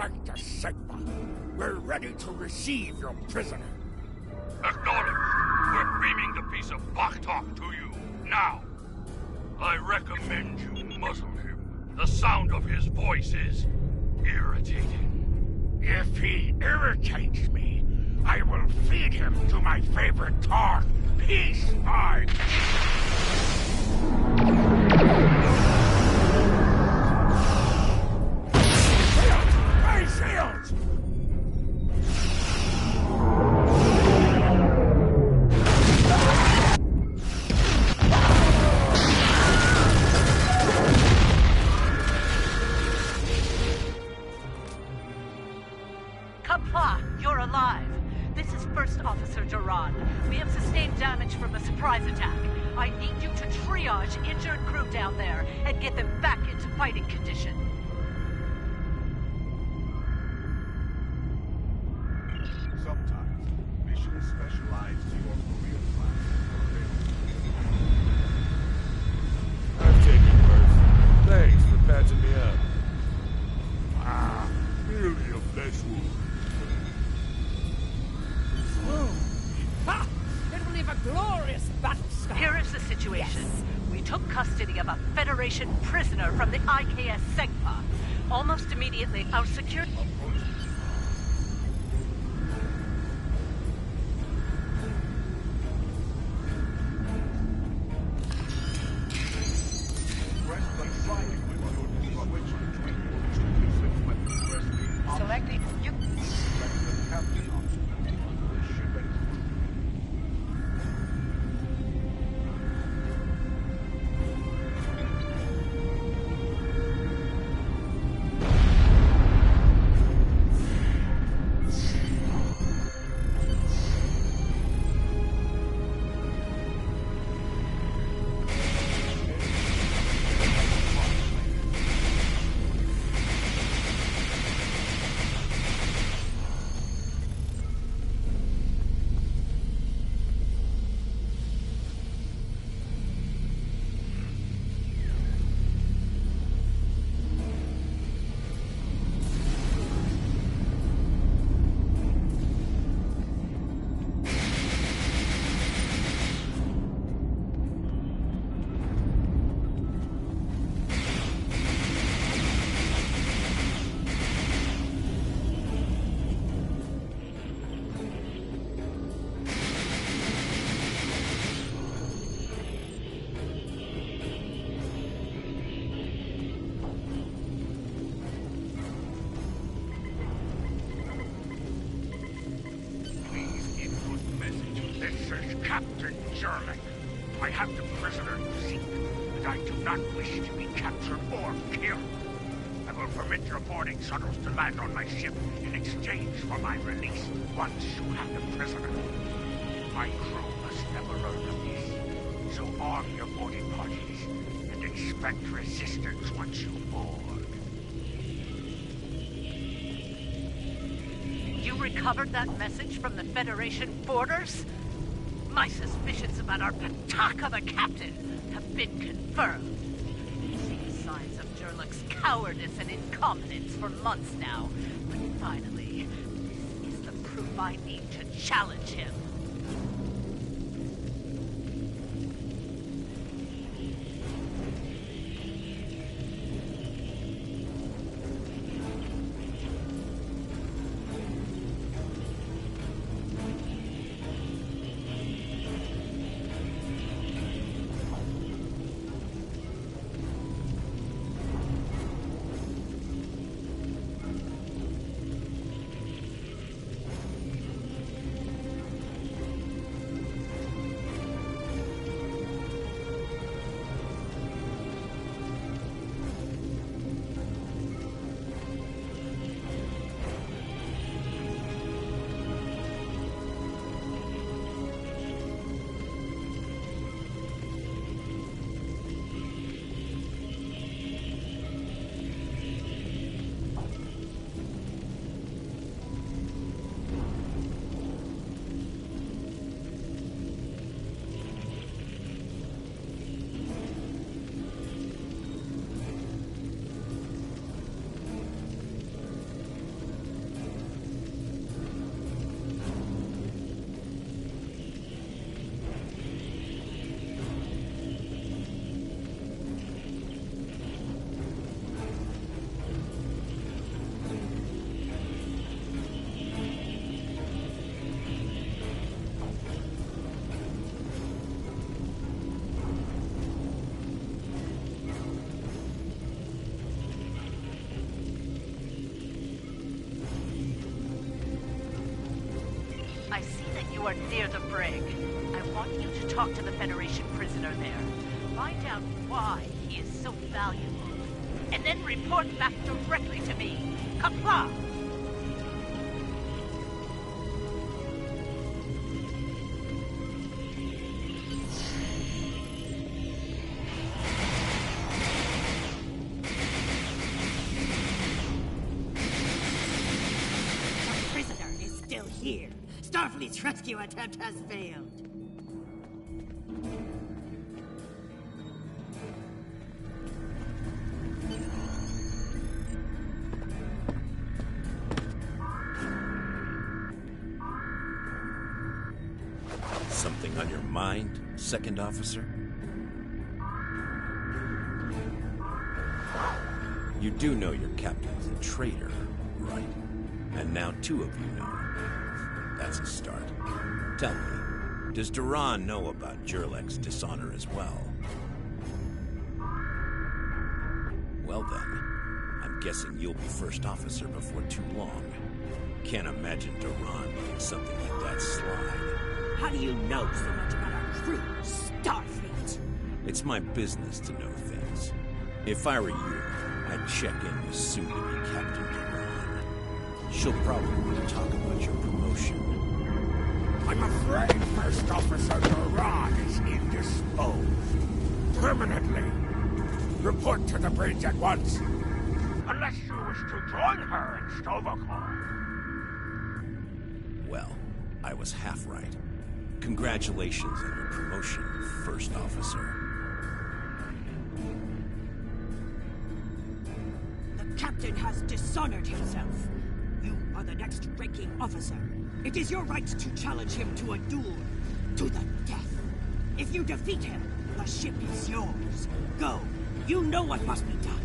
Select a Sigma. We're ready to receive your prisoner. Acknowledged. We're beaming the piece of Bach-talk to you, now. I recommend you muzzle him. The sound of his voice is irritating. If he irritates me, I will feed him to my favorite talk, PS5. Shields! Kapla, you're alive. This is First Officer Duran. We have sustained damage from a surprise attack. I need you to triage injured crew down there and get them back into fighting condition. Sometimes, missions specialized to your career class are available. I've taken first. Thanks for patching me up. Merely a flesh wound. Ha! It will leave a glorious battle scar. Here is the situation. Yes. We took custody of a Federation prisoner from the IKS Segpa. Almost immediately, our security... Selecting... You... Captain Jerlick. I have the prisoner you seek, but I do not wish to be captured or killed. I will permit your boarding shuttles to land on my ship in exchange for my release once you have the prisoner. My crew must never learn of this, so arm your boarding parties and expect resistance once you board. You recovered that message from the Federation borders? My suspicions about our Pataka the Captain have been confirmed. We've seen signs of Jerlick's cowardice and incompetence for months now. But finally, this is the proof I need to challenge him. who are near the brig. I want you to talk to the Federation prisoner there. Find out why he is so valuable. And then report back directly to me. Comply! The prisoner is still here. Starfleet's rescue attempt has failed. Something on your mind, Second Officer? You do know your captain's a traitor, right? And now two of you know. That's a start. Tell me, does Duran know about Jurlek's dishonor as well? Well then, I'm guessing you'll be first officer before too long. Can't imagine Duran letting something like that slide. How do you know so much about our crew, Starfleet? It's my business to know things. If I were you, I'd check in with soon-to-be Captain Duran. She'll probably want to talk about your promotion. I'm afraid First Officer Duran is indisposed. Permanently. Report to the bridge at once. Unless you wish to join her in Stovacor. Well, I was half right. Congratulations on your promotion, First Officer. The captain has dishonored himself. You are the next ranking officer. It is your right to challenge him to a duel, to the death. If you defeat him, the ship is yours. Go. You know what must be done.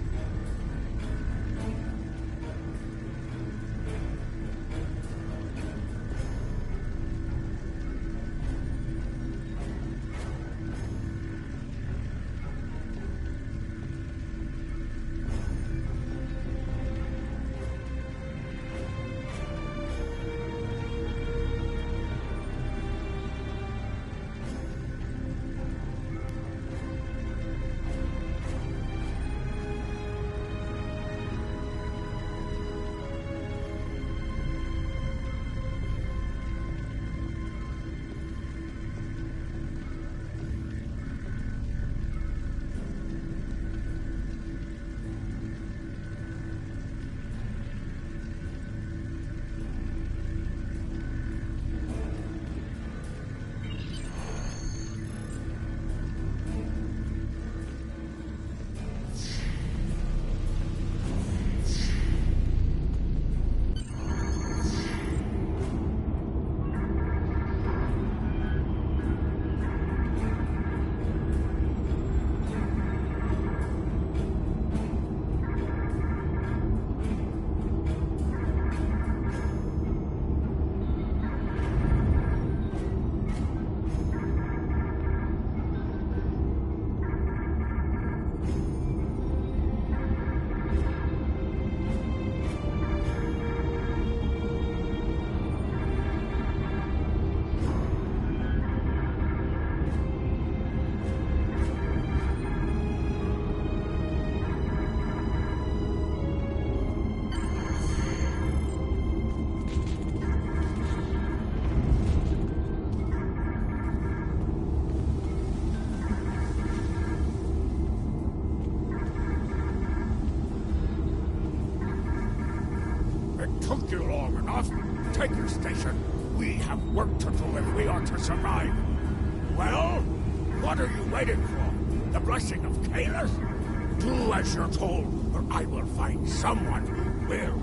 Took you long enough. Take your station. We have work to do if we are to survive. Well, what are you waiting for? The blessing of Kalis? Do as you're told, or I will find someone who will.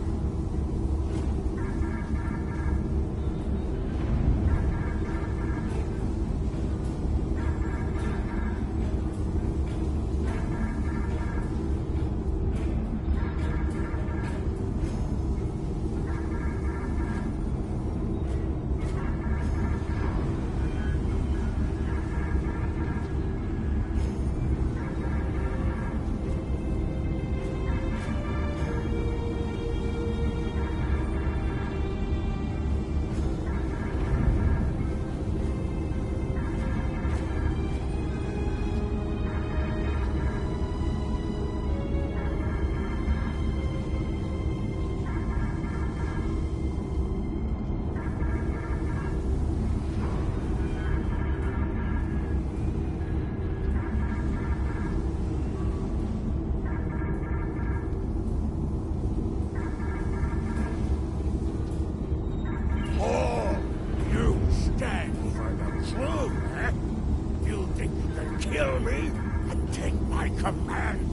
kill me and take my command.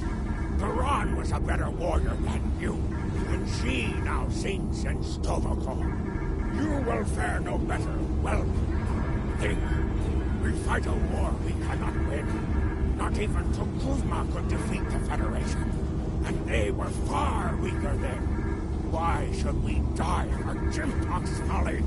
Duran was a better warrior than you, and she now sings in Stovokov. You will fare no better. Well, think. We fight a war we cannot win. Not even Tukuzma could defeat the Federation. And they were far weaker then. Why should we die for Jimtock's folly?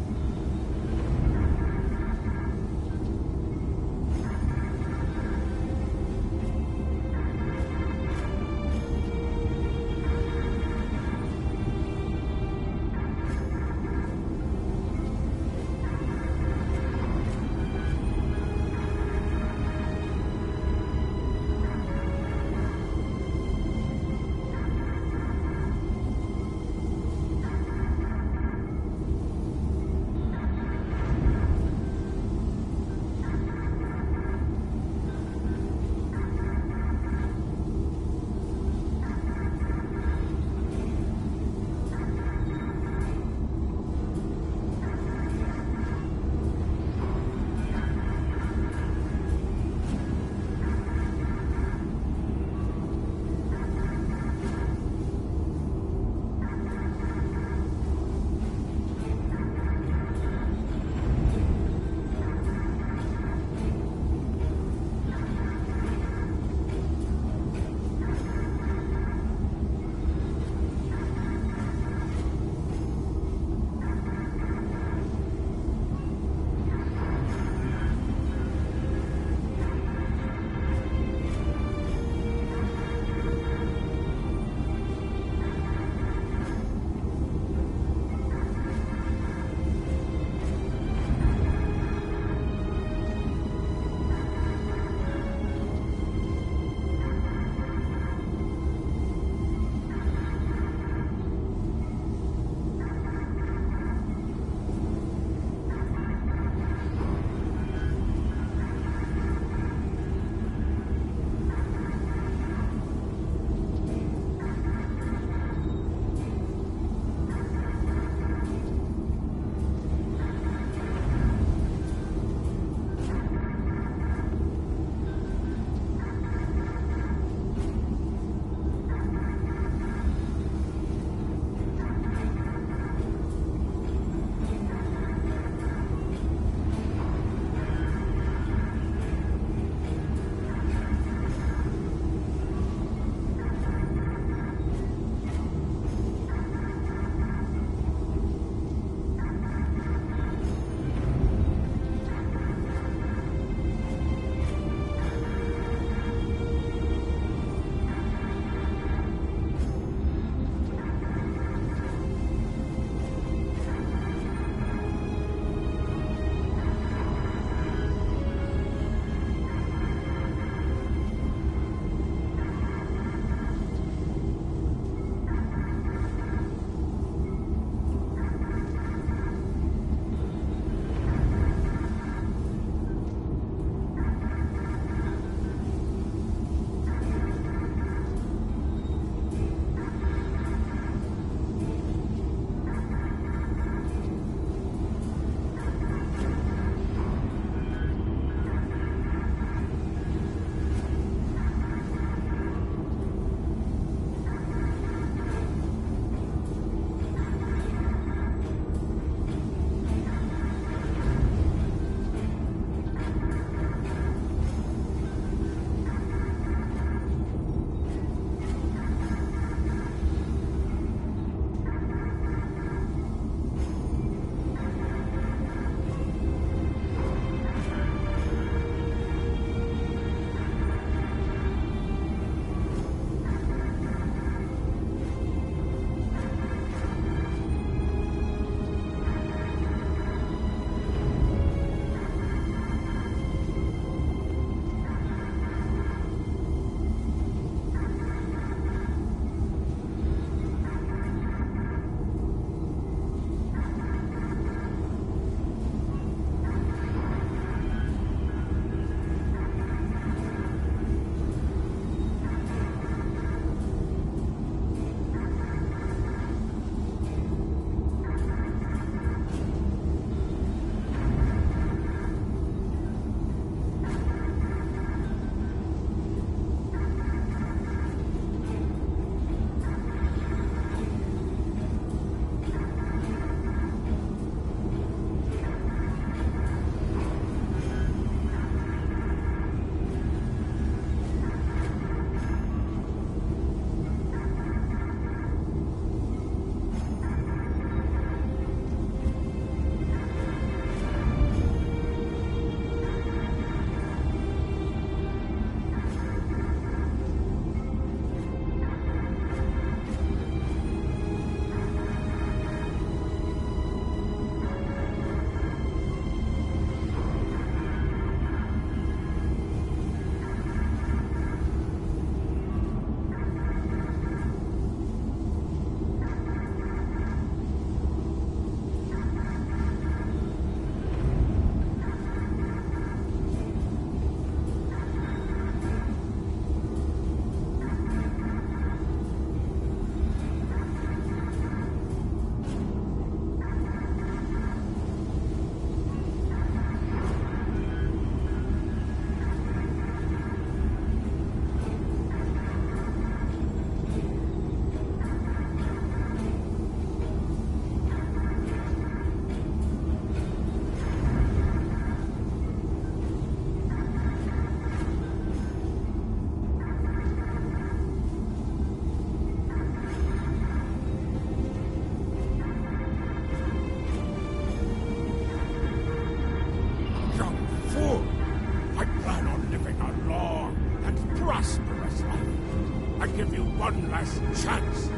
give you one last chance.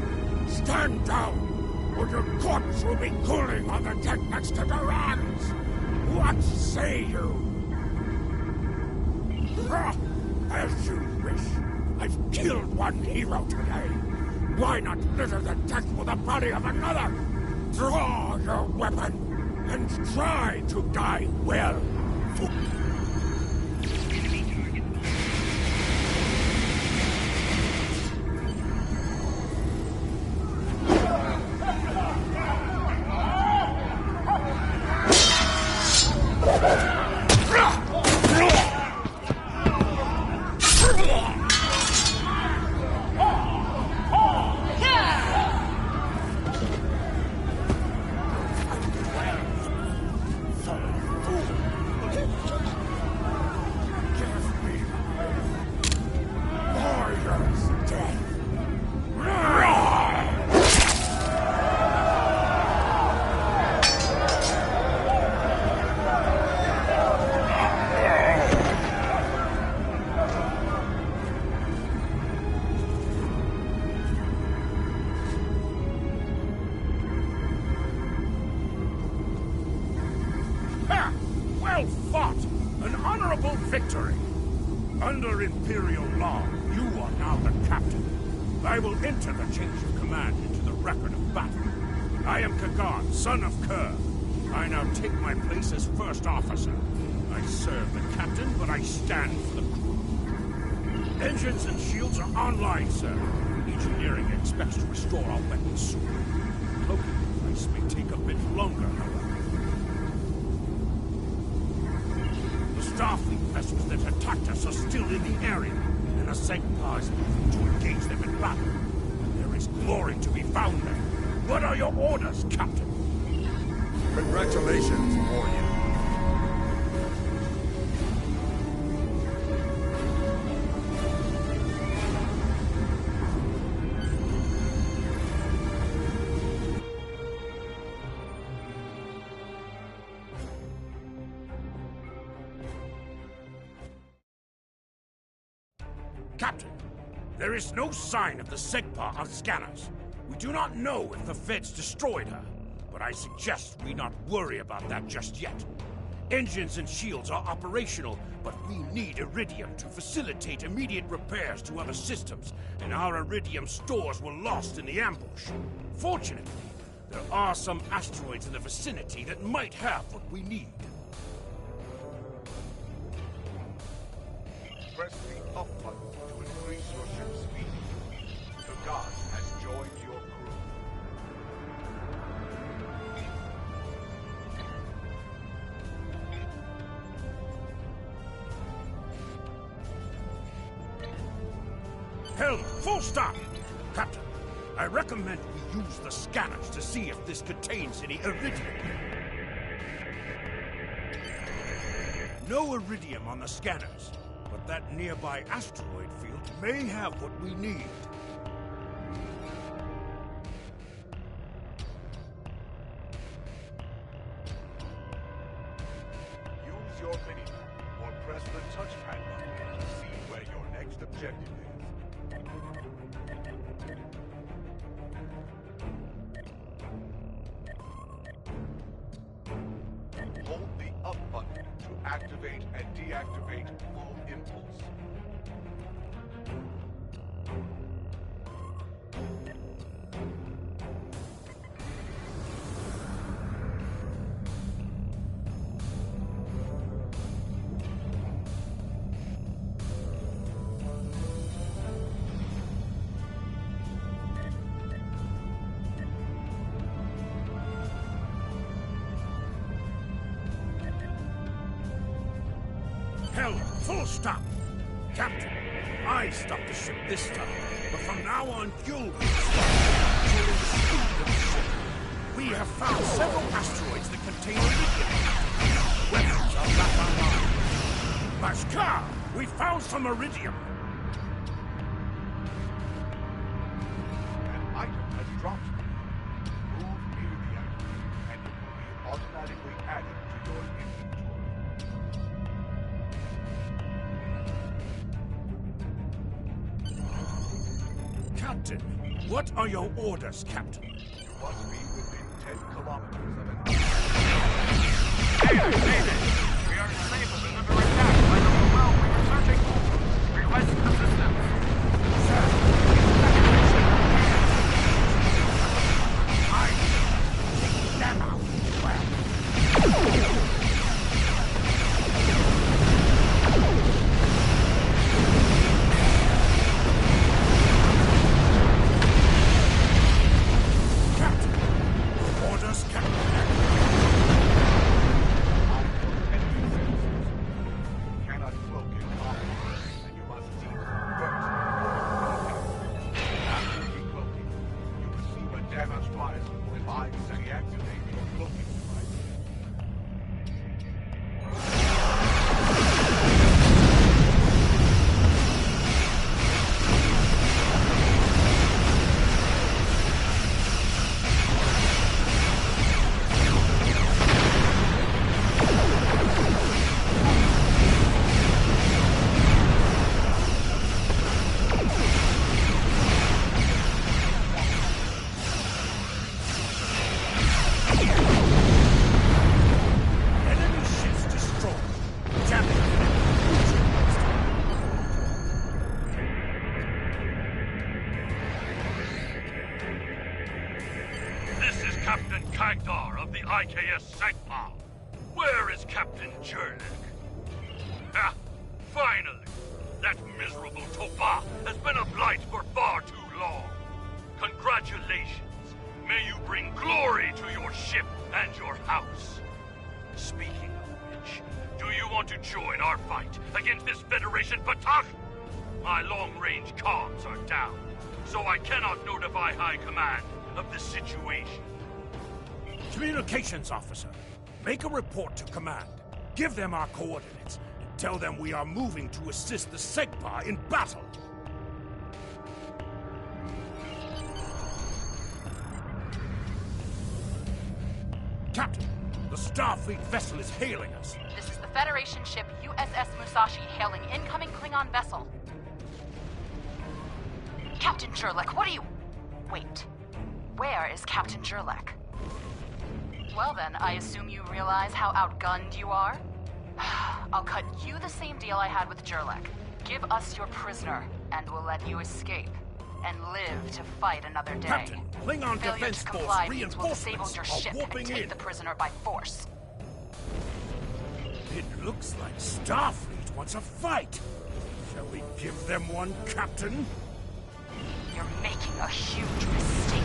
Stand down, or your corpse will be cooling on the deck next to Duran's. What say you? As you wish. I've killed one hero today. Why not litter the deck with the body of another? Draw your weapon and try to die well. Well fought! An honorable victory! Under Imperial law, you are now the captain. I will enter the change of command into the record of battle. I am Kagan, son of Kerr. I now take my place as first officer. I serve the captain, but I stand for the crew. Engines and shields are online, sir. Engineering expects to restore our weapons soon. Cloaking device may take a bit longer, however. Starfleet vessels that attacked us are still in the area, and the Segpa is moving to engage them in battle. There is glory to be found there. What are your orders, Captain? Congratulations, Orion. Captain, there is no sign of the Segpa on scanners. We do not know if the Feds destroyed her, but I suggest we not worry about that just yet. Engines and shields are operational, but we need Iridium to facilitate immediate repairs to other systems, and our Iridium stores were lost in the ambush. Fortunately, there are some asteroids in the vicinity that might have what we need. Press the up button to increase your ship's speed. The god has joined your crew. Helm, full stop! Captain, I recommend we use the scanners to see if this contains any Iridium. No Iridium on the scanners. But that nearby asteroid field may have what we need. Use your minimap or press the touchpad button to see where your next objective is. Hold the up button to activate and deactivate full impulse. Helm, full stop! Captain, I stopped the ship this time, but from now on you'll be controlling the speed of the ship. We have found several asteroids that contain Iridium. Weapons are back online. Bashkar, we found some Iridium. An item has dropped. Move near the item, and it will be automatically added to your inventory. Captain, what are your orders, Captain? You must be within 10 kilometers of an... David! We are disabled and under attack by the well we were searching for. Request assistance. Sir, I take them out. Well. IKS Segpa. Where is Captain Jurlik? Ah, finally! That miserable Topa has been a blight for far too long. Congratulations. May you bring glory to your ship and your house. Speaking of which, do you want to join our fight against this Federation Patak? My long-range comms are down, so I cannot notify High Command of the situation. Communications officer, make a report to command. Give them our coordinates, and tell them we are moving to assist the Segpa in battle. Captain, the Starfleet vessel is hailing us. This is the Federation ship USS Musashi hailing incoming Klingon vessel. Captain Jurlik, what are you... Wait. Where is Captain Jurlik? Well then, I assume you realize how outgunned you are? I'll cut you the same deal I had with Jurlik. Give us your prisoner, and we'll let you escape. And live to fight another day. Captain, Klingon Failure Defense to Force comply means we'll disable reinforcements your are ship and warping take in. the prisoner by force. It looks like Starfleet wants a fight. Shall we give them one, Captain? You're making a huge mistake.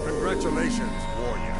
Congratulations, warrior.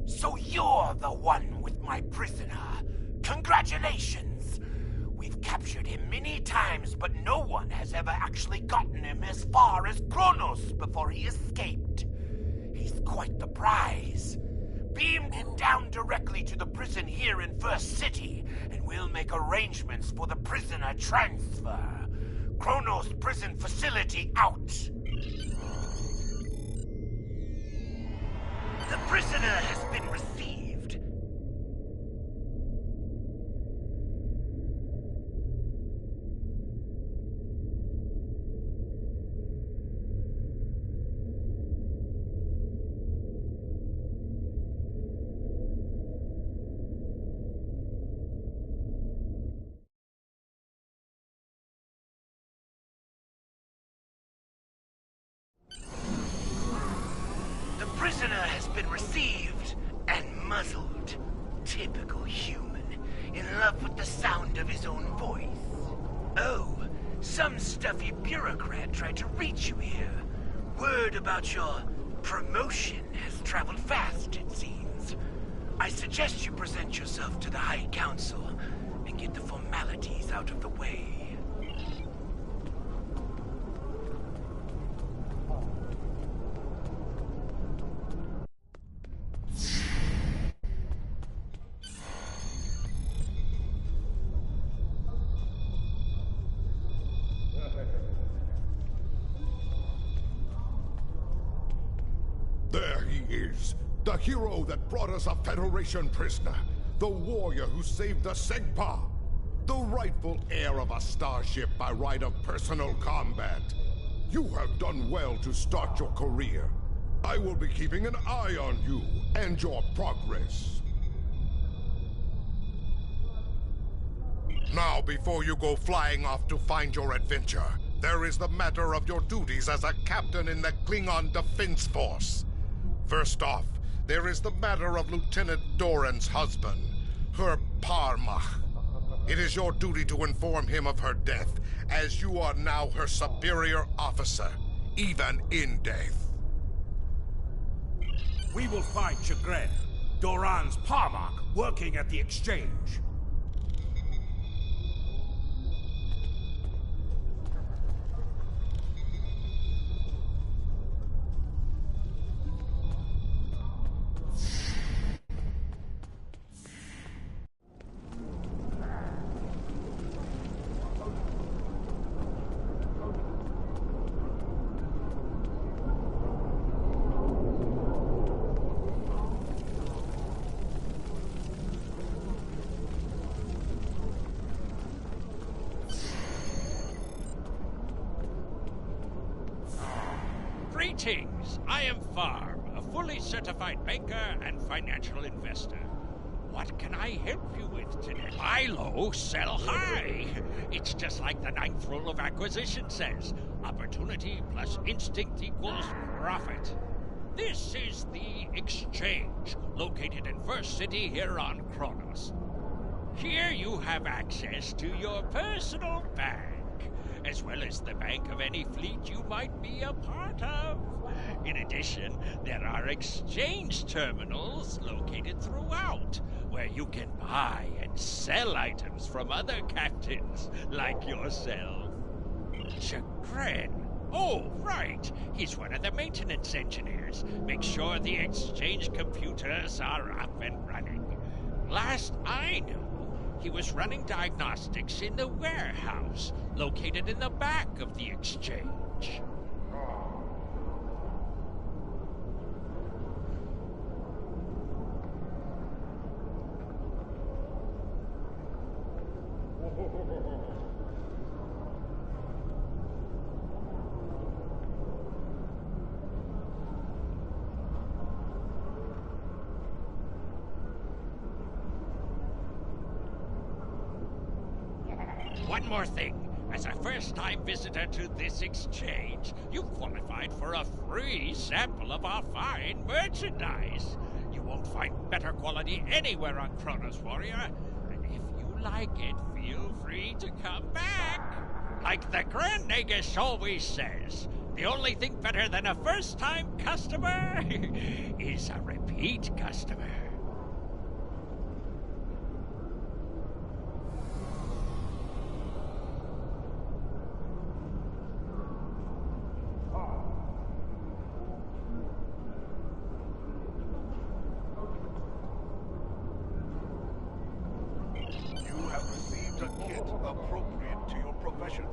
So you're the one with my prisoner. Congratulations! We've captured him many times, but no one has ever actually gotten him as far as Kronos before he escaped. He's quite the prize. Beam him down directly to the prison here in First City, and we'll make arrangements for the prisoner transfer. Kronos prison facility out. The prisoner has been received. The prisoner has been received and muzzled. Typical human, in love with the sound of his own voice. Oh, some stuffy bureaucrat tried to reach you here. Word about your promotion has traveled fast, it seems. I suggest you present yourself to the High Council and get the formalities out of the way. There he is, the hero that brought us a Federation prisoner, the warrior who saved the Segpa, the rightful heir of a starship by right of personal combat. You have done well to start your career. I will be keeping an eye on you and your progress. Now, before you go flying off to find your adventure, there is the matter of your duties as a captain in the Klingon Defense Force. First off, there is the matter of Lieutenant Doran's husband, her Parmach. It is your duty to inform him of her death, as you are now her superior officer, even in death. We will find Chagrin, Doran's Parmach, working at the exchange. Greetings! I am Farm, a fully certified banker and financial investor. What can I help you with today? Buy low, sell high. It's just like the 9th rule of acquisition says. Opportunity plus instinct equals profit. This is the exchange, located in First City here on Kronos. Here you have access to your personal bank, as well as the bank of any fleet you might be a part of. In addition, there are exchange terminals located throughout, where you can buy and sell items from other captains like yourself. Chagrin. Oh, right. He's one of the maintenance engineers. Make sure the exchange computers are up and running. Last I knew, he was running diagnostics in the warehouse, located in the back of the exchange. One more thing. As a first-time visitor to this exchange, you've qualified for a free sample of our fine merchandise. You won't find better quality anywhere on Kronos, Warrior. And if you like it, feel free to come back. Like the Grand Nagus always says, the only thing better than a first-time customer is a repeat customer. select a kit appropriate to your profession.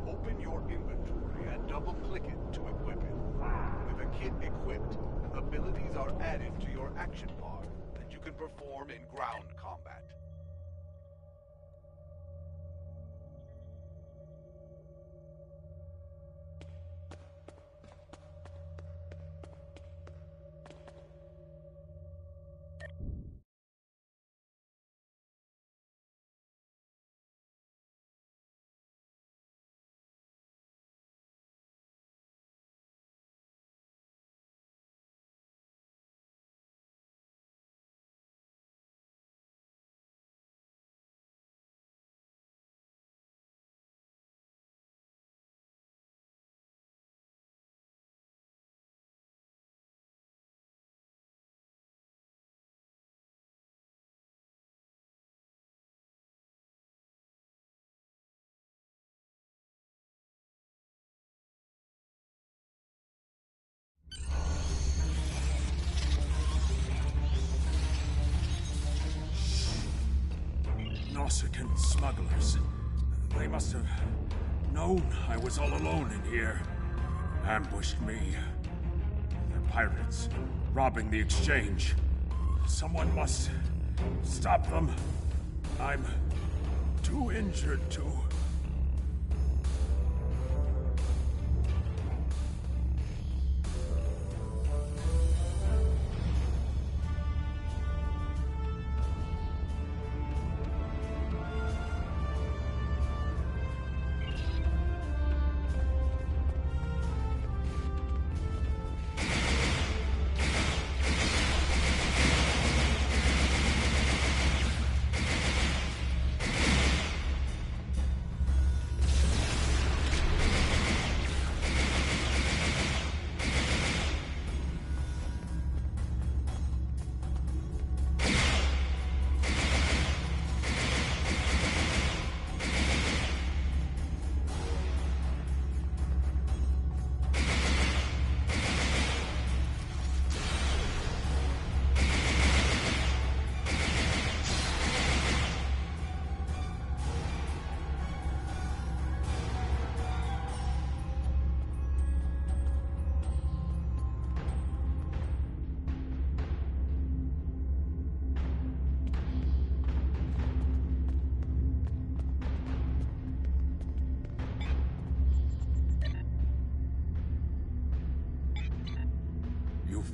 Open your inventory and double-click it to equip it. With a kit equipped, abilities are added to your action bar that you can perform in ground combat. Nausicaan smugglers. They must have known I was all alone in here. Ambushed me. They're pirates, robbing the exchange. Someone must stop them. I'm too injured to...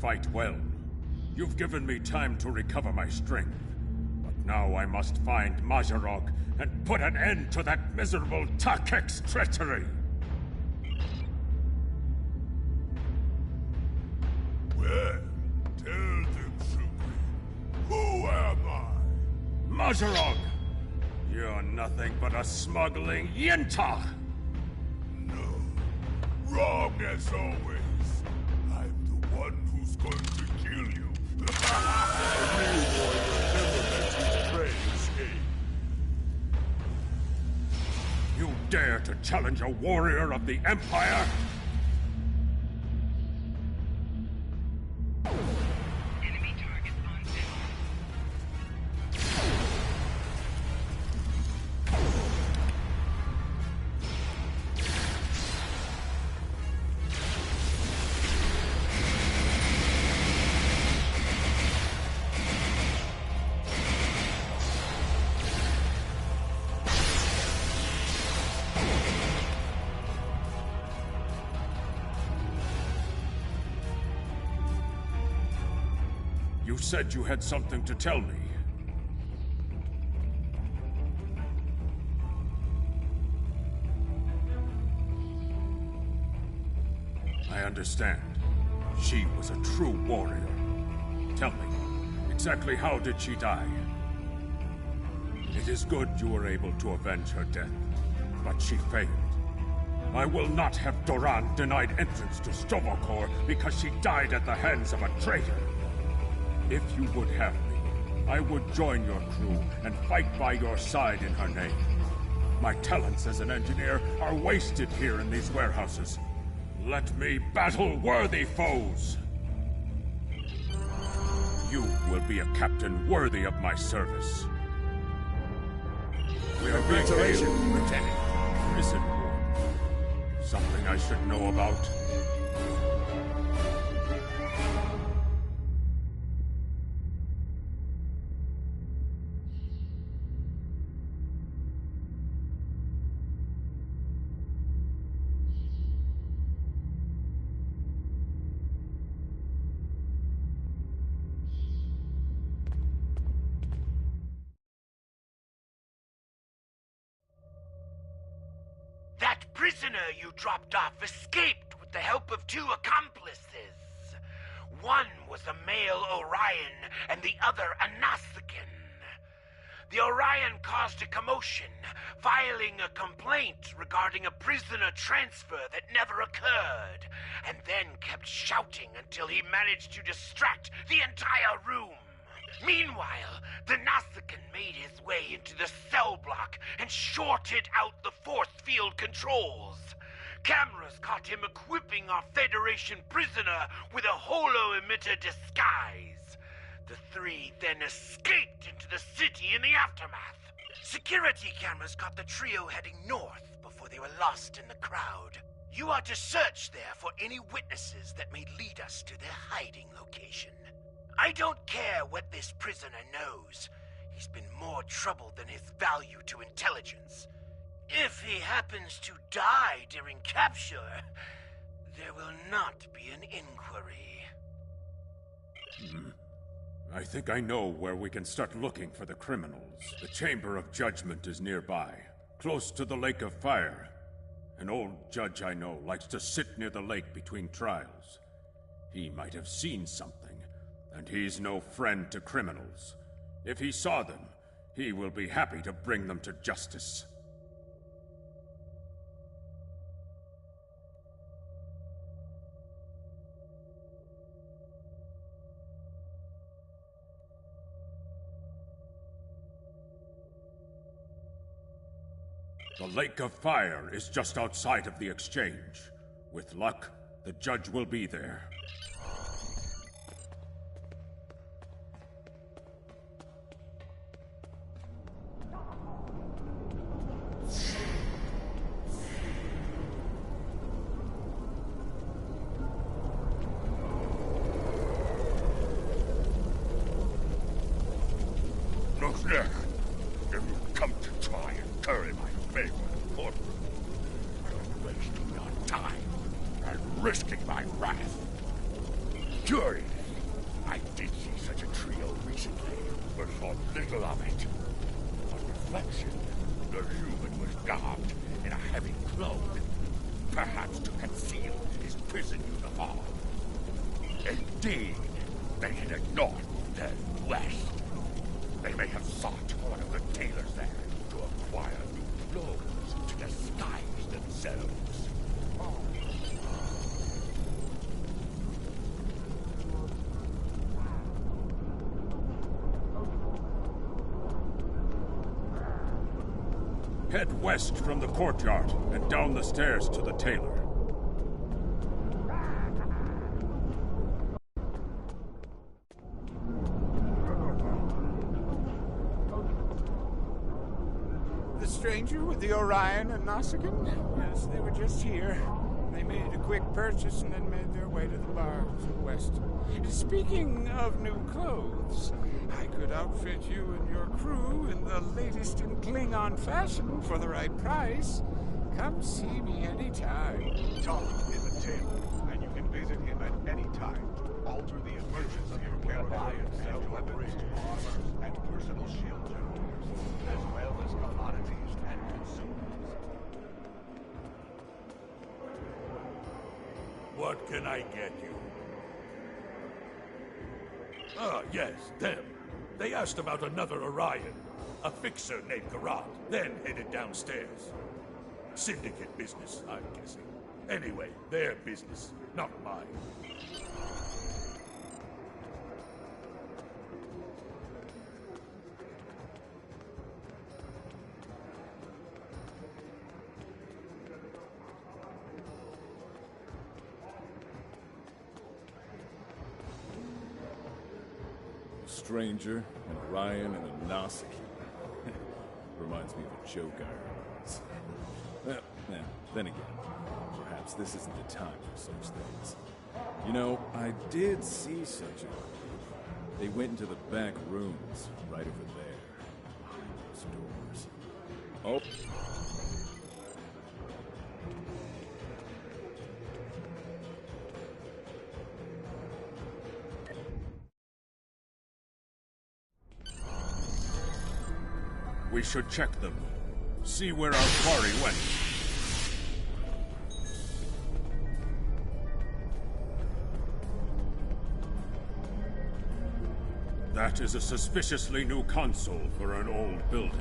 Fight well. You've given me time to recover my strength. But now I must find Majorog and put an end to that miserable Takek's treachery! Well, tell them, Suki. Who am I? Majorog! You're nothing but a smuggling Yintach! No. Wrong as always. Who's going to kill you? A real warrior never lets his prey escape. You dare to challenge a warrior of the Empire? Enemy target on zero. You said you had something to tell me. I understand. She was a true warrior. Tell me, exactly how did she die? It is good you were able to avenge her death, but she failed. I will not have Doran denied entrance to Stovokor because she died at the hands of a traitor. If you would have me, I would join your crew and fight by your side in her name. My talents as an engineer are wasted here in these warehouses. Let me battle worthy foes! You will be a captain worthy of my service. We are Congratulations, Lieutenant. Prison warden. Something I should know about? That prisoner you dropped off escaped with the help of 2 accomplices. One was a male Orion and the other a Nausicaan. The Orion caused a commotion, filing a complaint regarding a prisoner transfer that never occurred, and then kept shouting until he managed to distract the entire room. Meanwhile, the Nausicaan made his way into the cell block and shorted out the force field controls. Cameras caught him equipping our Federation prisoner with a holo-emitter disguise. The 3 then escaped into the city in the aftermath. Security cameras caught the trio heading north before they were lost in the crowd. You are to search there for any witnesses that may lead us to their hiding location. I don't care what this prisoner knows. He's been more trouble than his value to intelligence. If he happens to die during capture, there will not be an inquiry. I think I know where we can start looking for the criminals. The Chamber of Judgment is nearby, close to the Lake of Fire. An old judge I know likes to sit near the lake between trials. He might have seen something. And he's no friend to criminals. If he saw them, he will be happy to bring them to justice. The Lake of Fire is just outside of the exchange. With luck, the judge will be there. If you come to try and curry my favor in the courtroom, you're wasting your time and risking my wrath. Curious, I did see such a trio recently, but saw little of it. On reflection, the human was garbed in a heavy cloak, perhaps to conceal his prison uniform. Indeed, they headed north, then west. They may have sought one of the tailors there to acquire new clothes to disguise themselves. Head west from the courtyard and down the stairs to the tailor. Stranger with the Orion and Nausicaan? Yes, they were just here. They made a quick purchase and then made their way to the bar to the west. Speaking of new clothes, I could outfit you and your crew in the latest in Klingon fashion for the right price. Come see me anytime. Tom is a tailor, and you can visit him at any time. Alter the emergency of your Orion and weapons, armor, and personal shield generators, as well as commodities and consumables. What can I get you? Ah, yes, them. They asked about another Orion, a fixer named Garrot, then headed downstairs. Syndicate business, I'm guessing. Anyway, their business, not mine. Stranger, an Orion, and a Nausicaan. Reminds reminds me of a joke I heard once. Well, then again, perhaps this isn't the time for such things. You know, I did see such a... They went into the back rooms, right over there, behind those doors. Oh. We should check them. See where our quarry went. That is a suspiciously new console for an old building.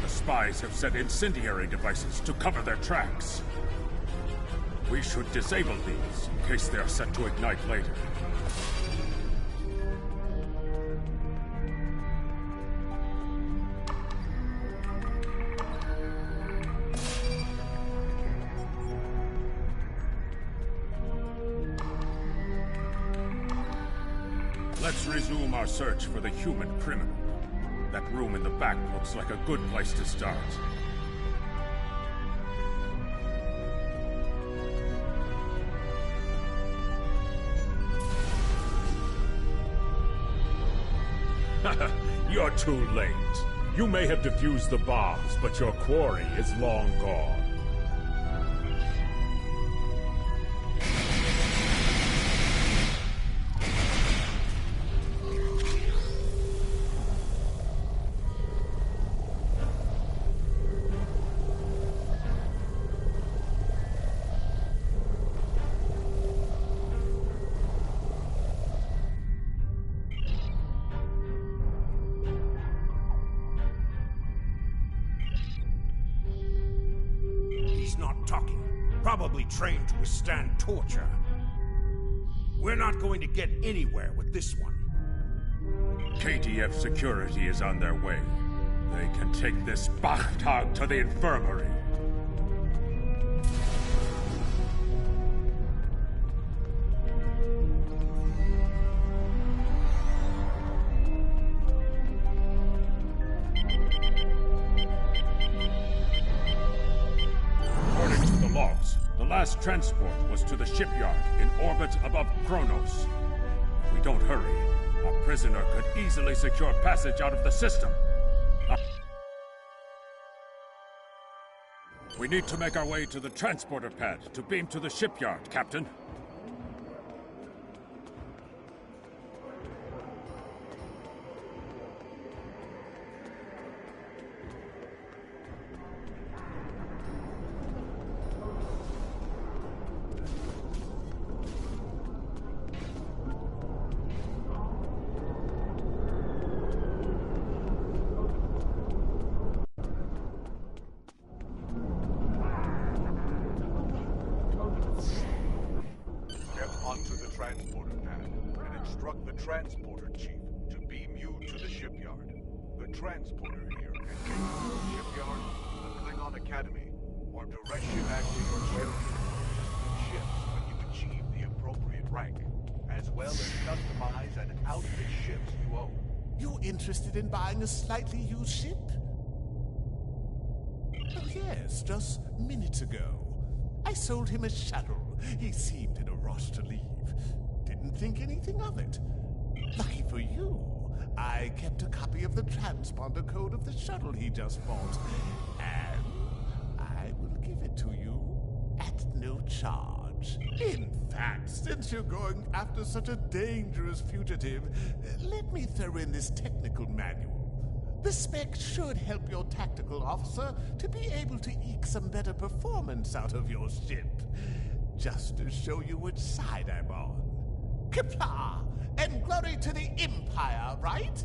Spies have set incendiary devices to cover their tracks. We should disable these in case they are set to ignite later. Let's resume our search for the human criminal. That room in the back looks like a good place to start. You're too late. You may have defused the bombs, but your quarry is long gone. Not talking. Probably trained to withstand torture. We're not going to get anywhere with this one. KDF security is on their way. They can take this Bachtag to the infirmary. Last transport was to the shipyard in orbit above Kronos. If we don't hurry, a prisoner could easily secure passage out of the system. We need to make our way to the transporter pad to beam to the shipyard, Captain. Transporter chief to beam you to the shipyard. The transporter here can take you to the shipyard, the Klingon Academy, or direct you back to your ships when you achieve the appropriate rank, as well as customize and outfit ships you own. You interested in buying a slightly used ship? Oh yes, just minutes ago. I sold him a shuttle. He seemed in a rush to leave. Didn't think anything of it. Lucky for you, I kept a copy of the transponder code of the shuttle he just bought, and I will give it to you at no charge. approach. In fact, since you're going after such a dangerous fugitive, let me throw in this technical manual. The spec should help your tactical officer to be able to eke some better performance out of your ship. Just to show you which side I'm on. Qapla'! And glory to the Empire, right?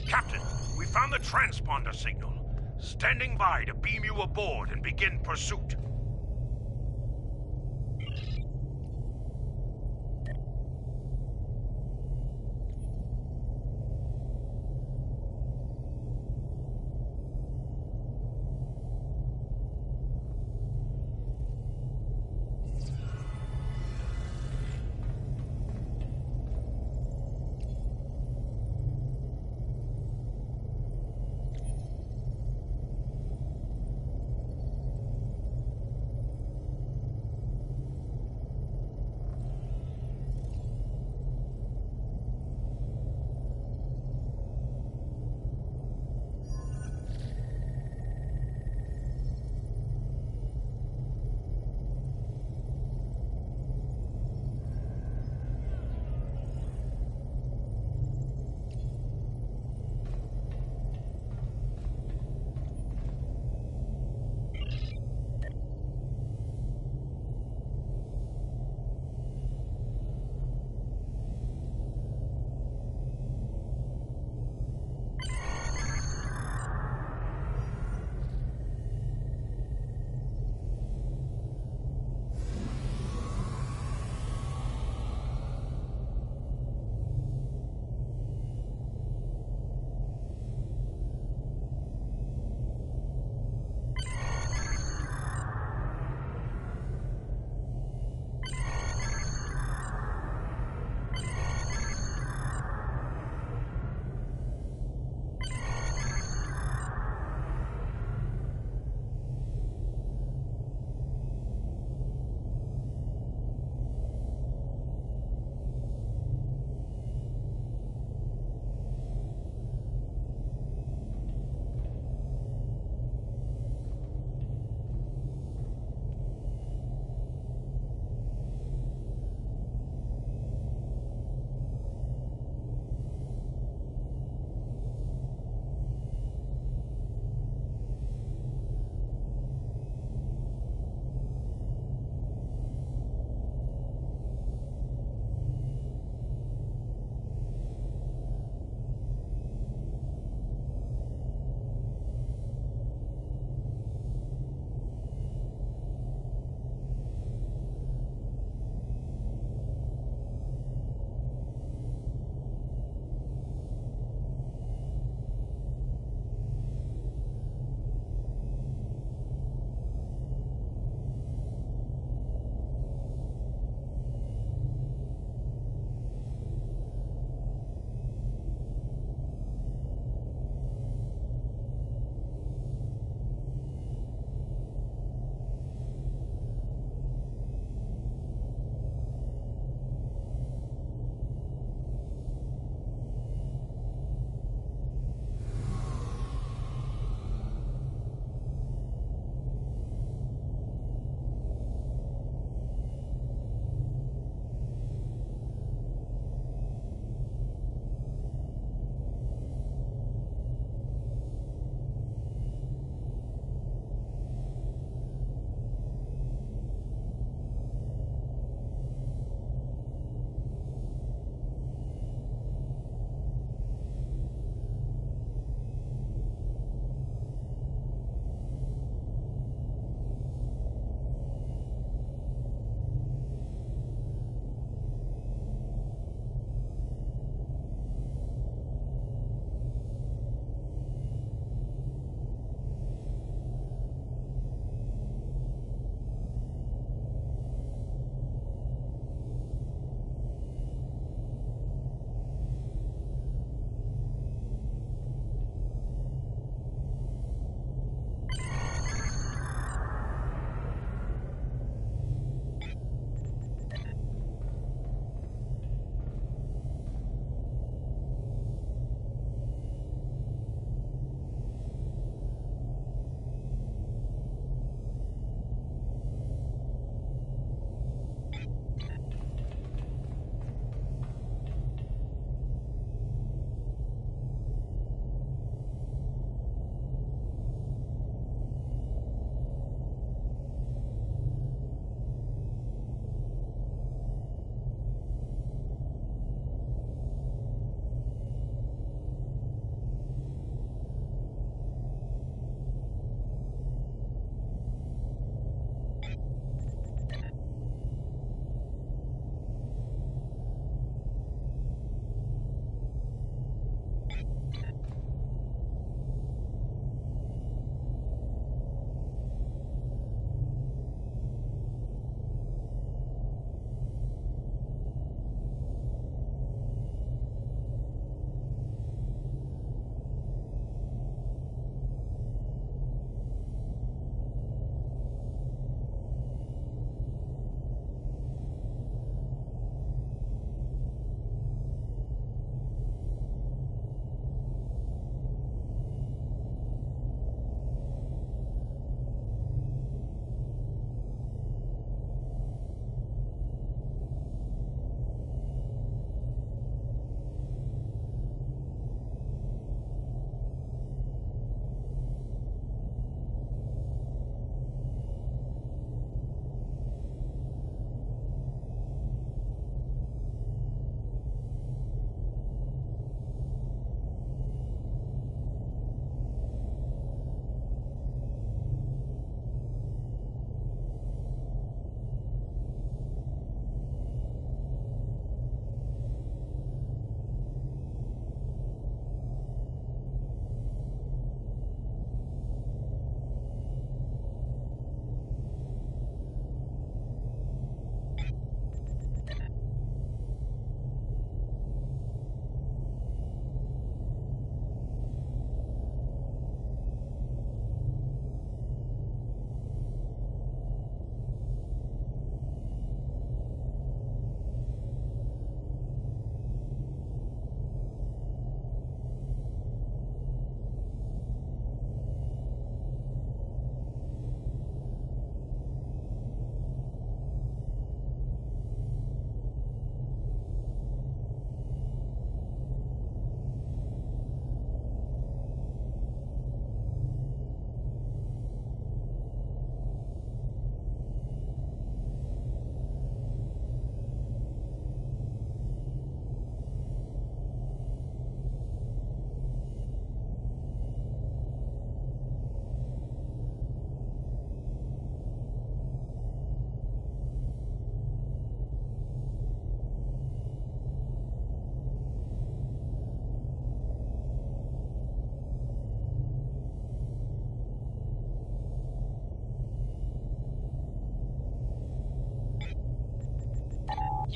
Captain, we found the transponder signal. Standing by to beam you aboard and begin pursuit.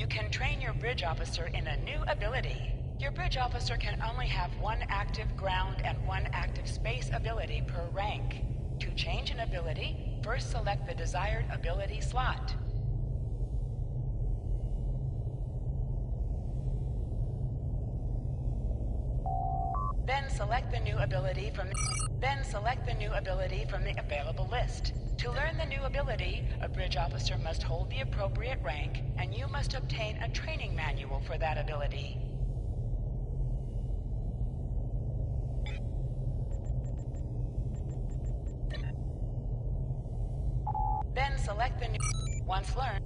You can train your bridge officer in a new ability. Your bridge officer can only have one active ground and one active space ability per rank. To change an ability, first select the desired ability slot. Then select the new ability from the available list. To learn the new ability, a bridge officer must hold the appropriate rank, and you must obtain a training manual for that ability. Then select the new... Once learned...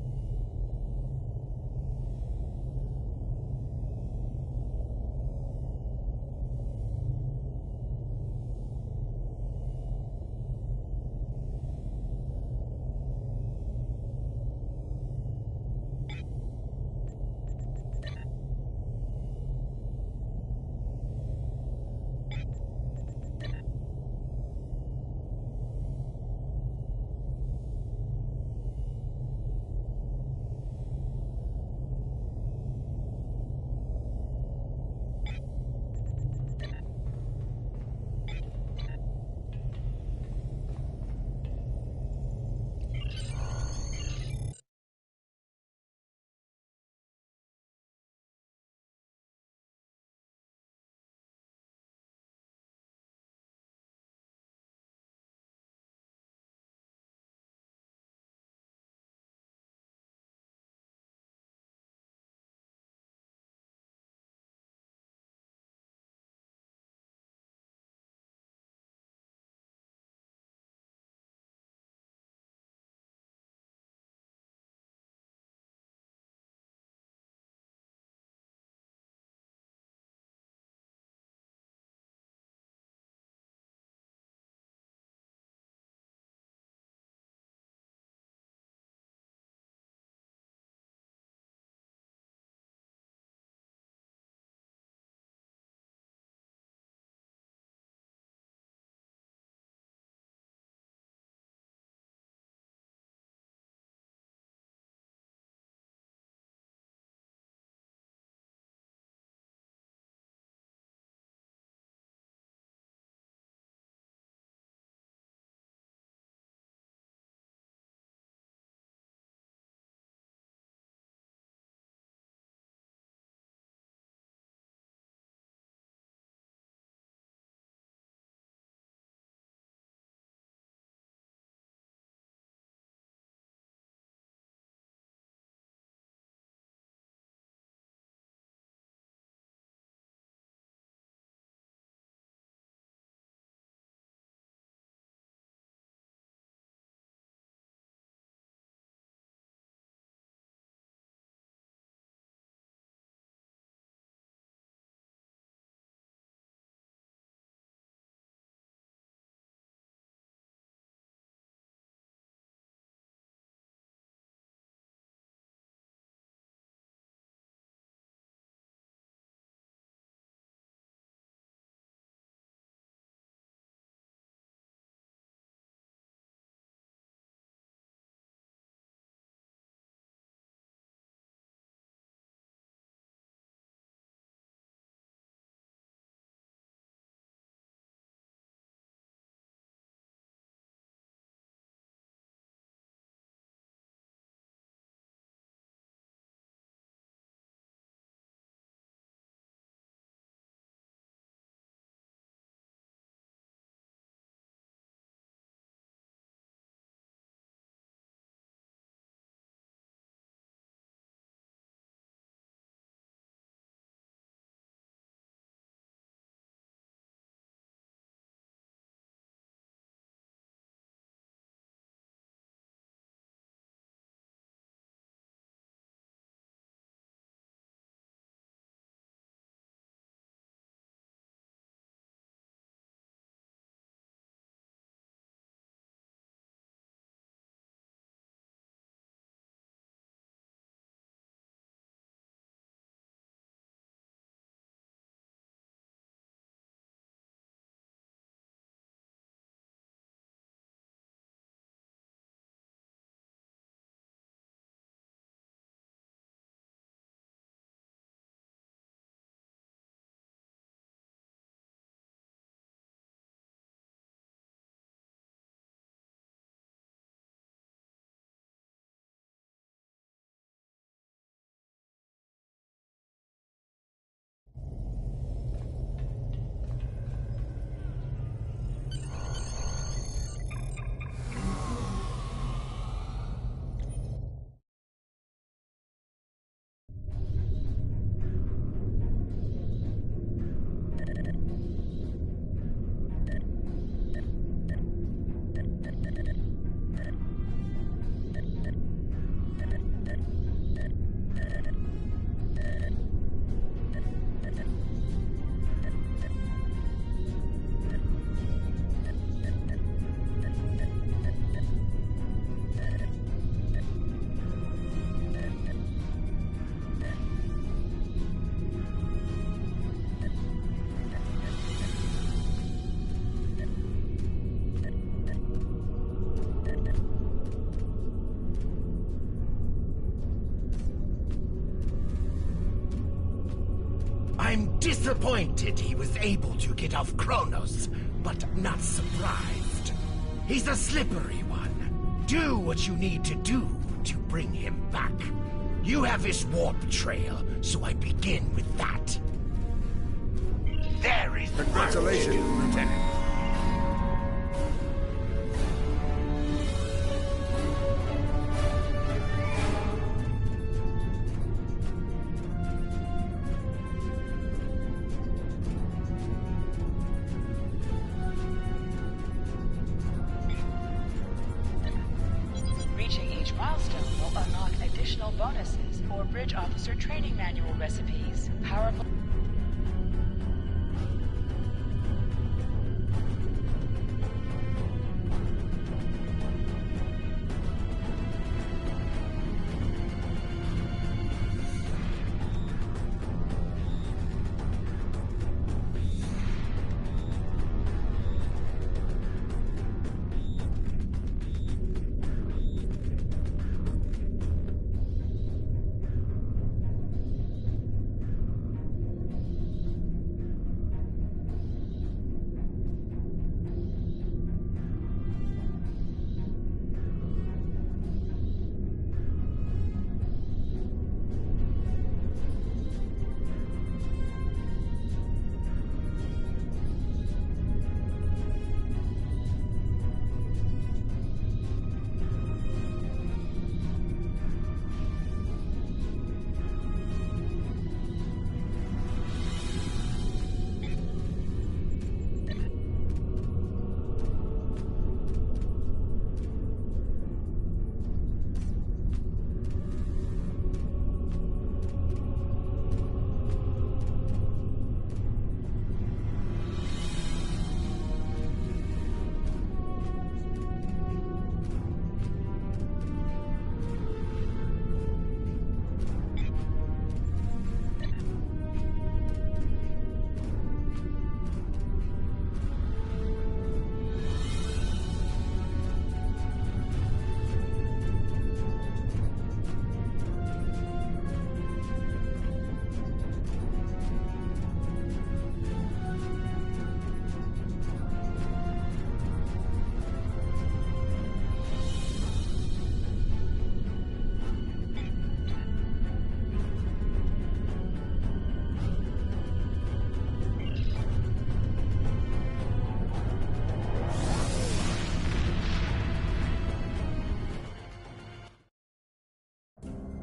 disappointed he was able to get off Kronos, but not surprised. He's a slippery one. Do what you need to do to bring him back. You have his warp trail, so I begin with that. There is Congratulations, Lieutenant. Reaching each milestone will unlock additional bonuses or bridge officer training manual recipes. Powerful.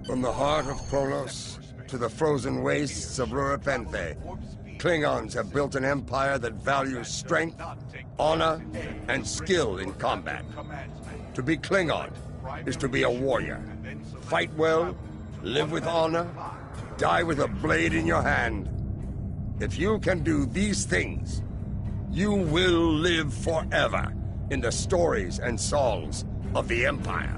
From the heart of Kronos to the frozen wastes of Rurapenthe, Klingons have built an empire that values strength, honor, and skill in combat. To be Klingon is to be a warrior. Fight well, live with honor, die with a blade in your hand. If you can do these things, you will live forever in the stories and songs of the Empire.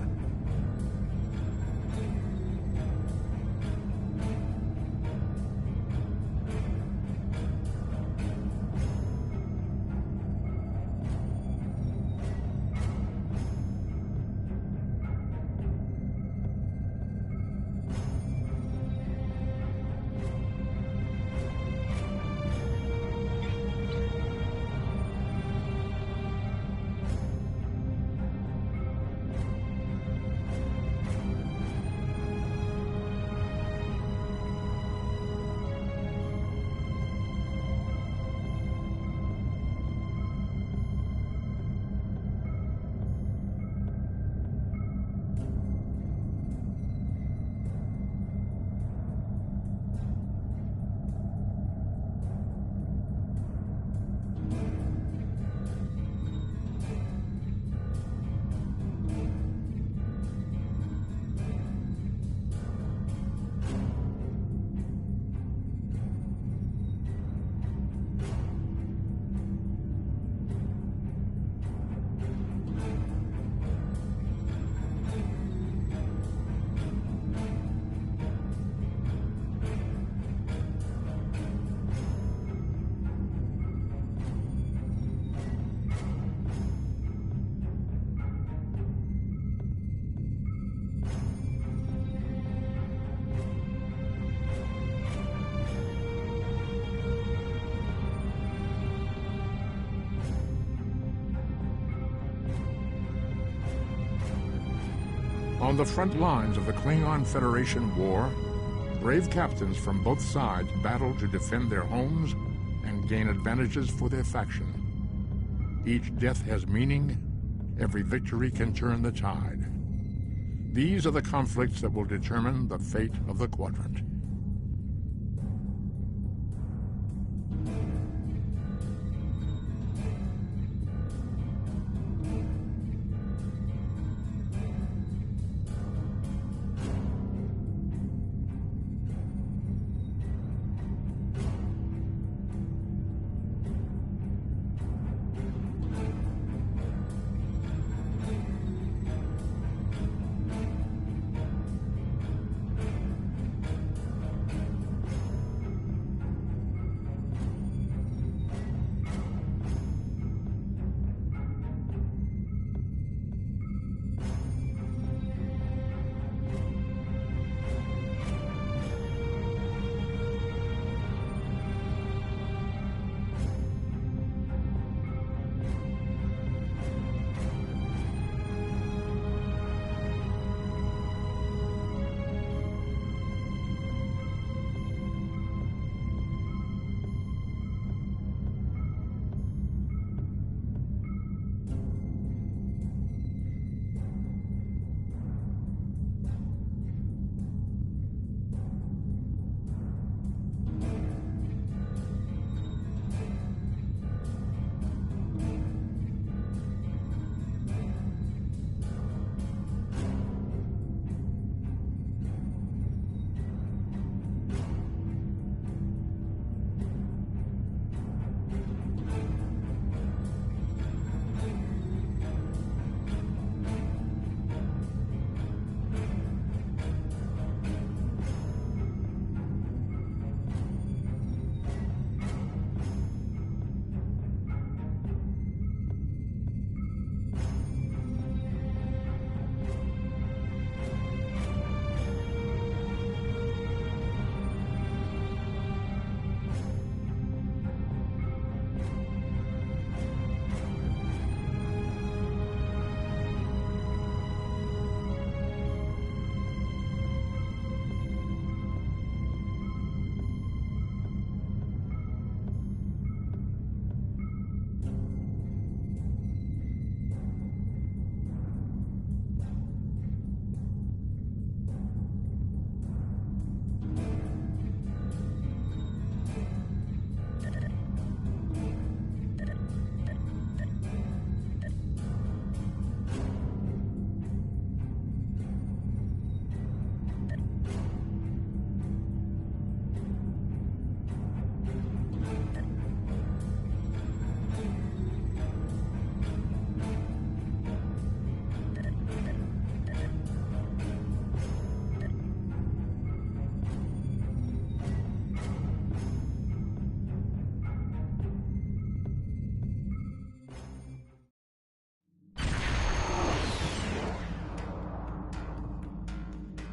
On the front lines of the Klingon Federation war, brave captains from both sides battle to defend their homes and gain advantages for their faction. Each death has meaning. Every victory can turn the tide. These are the conflicts that will determine the fate of the Quadrant.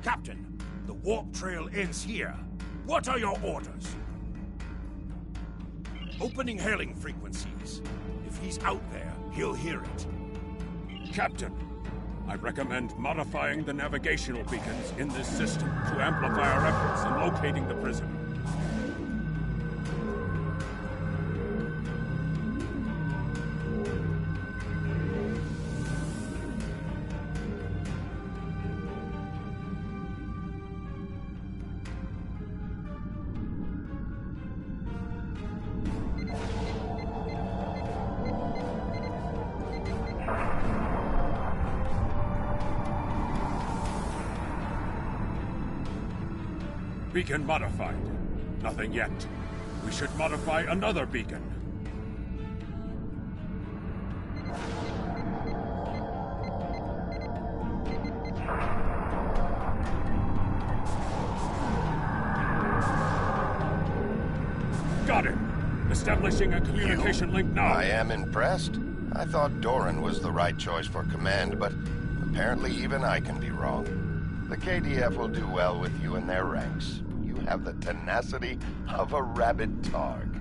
Captain, the warp trail ends here. What are your orders? Opening hailing frequencies. If he's out there, he'll hear it. Captain, I recommend modifying the navigational beacons in this system to amplify our efforts in locating the prison. Beacon modified. Nothing yet. We should modify another beacon. Got it. Establishing a communication link now. I am impressed. I thought Doran was the right choice for command, but apparently even I can be wrong. The KDF will do well with you in their ranks. You have the tenacity of a rabid targ.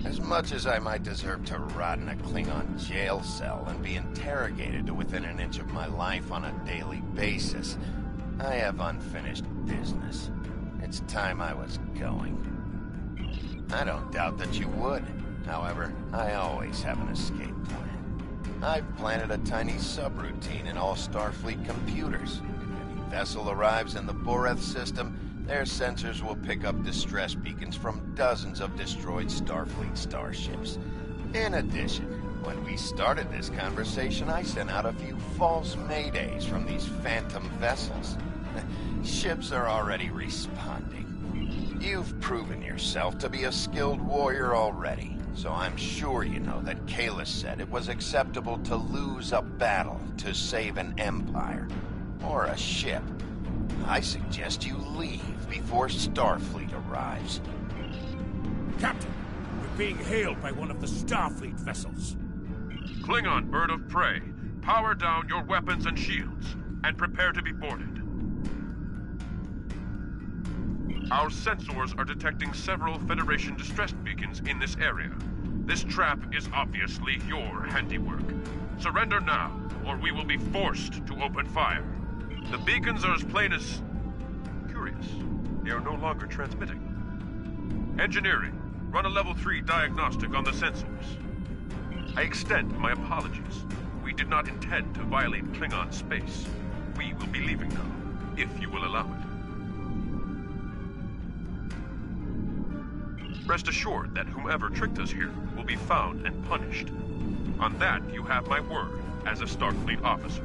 As much as I might deserve to rot in a Klingon jail cell and be interrogated to within an inch of my life on a daily basis, I have unfinished business. It's time I was going. I don't doubt that you would. However, I always have an escape plan. I've planted a tiny subroutine in all Starfleet computers. If any vessel arrives in the Boreth system, their sensors will pick up distress beacons from dozens of destroyed Starfleet starships. In addition, when we started this conversation, I sent out a few false maydays from these phantom vessels. Ships are already responding. You've proven yourself to be a skilled warrior already, so I'm sure you know that Kalis said it was acceptable to lose a battle to save an empire, or a ship. I suggest you leave before Starfleet arrives. Captain, we're being hailed by one of the Starfleet vessels. Klingon bird of prey, power down your weapons and shields, and prepare to be boarded. Our sensors are detecting several Federation distress beacons in this area. This trap is obviously your handiwork. Surrender now, or we will be forced to open fire. The beacons are as plain as... curious. They are no longer transmitting. Engineering, run a level 3 diagnostic on the sensors. I extend my apologies. We did not intend to violate Klingon space. We will be leaving now, if you will allow it. Rest assured that whomever tricked us here will be found and punished. On that, you have my word as a Starfleet officer.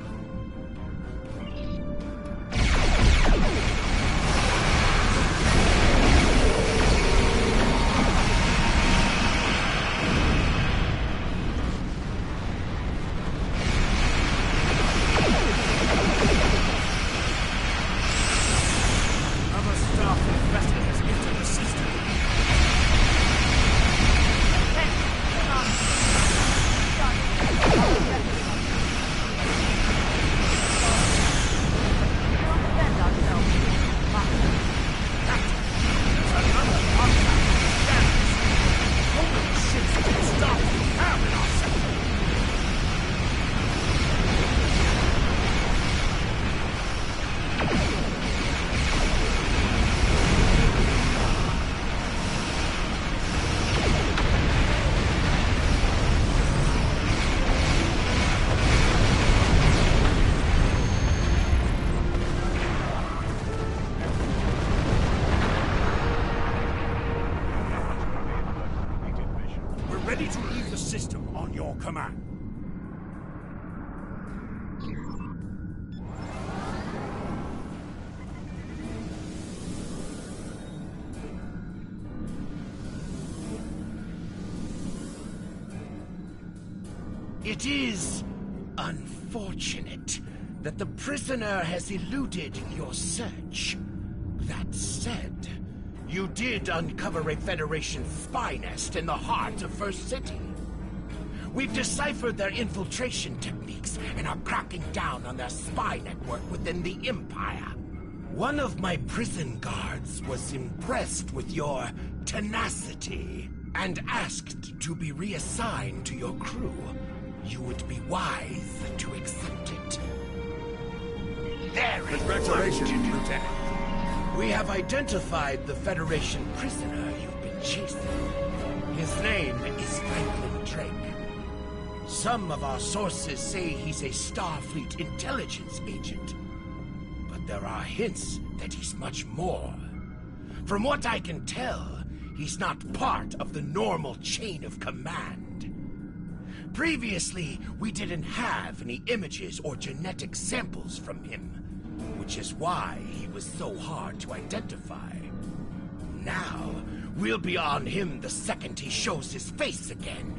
Ready to leave the system on your command. It is unfortunate that the prisoner has eluded your search. That said, you did uncover a Federation spy nest in the heart of First City. We've deciphered their infiltration techniques and are cracking down on their spy network within the Empire. One of my prison guards was impressed with your tenacity and asked to be reassigned to your crew. You would be wise to accept it. Very Congratulations, Lieutenant. We have identified the Federation prisoner you've been chasing. His name is Franklin Drake. Some of our sources say he's a Starfleet intelligence agent. But there are hints that he's much more. From what I can tell, he's not part of the normal chain of command. Previously, we didn't have any images or genetic samples from him, which is why he was so hard to identify. Now, we'll be on him the second he shows his face again.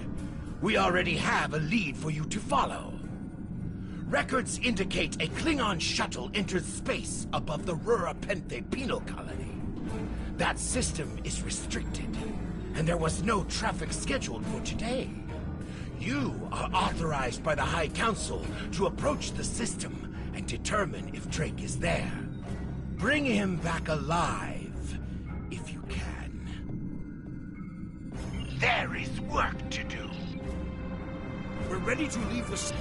We already have a lead for you to follow. Records indicate a Klingon shuttle entered space above the Rura Penthe penal colony. That system is restricted, and there was no traffic scheduled for today. You are authorized by the High Council to approach the system and determine if Drake is there. Bring him back alive, if you can. There is work to do. We're ready to leave the city.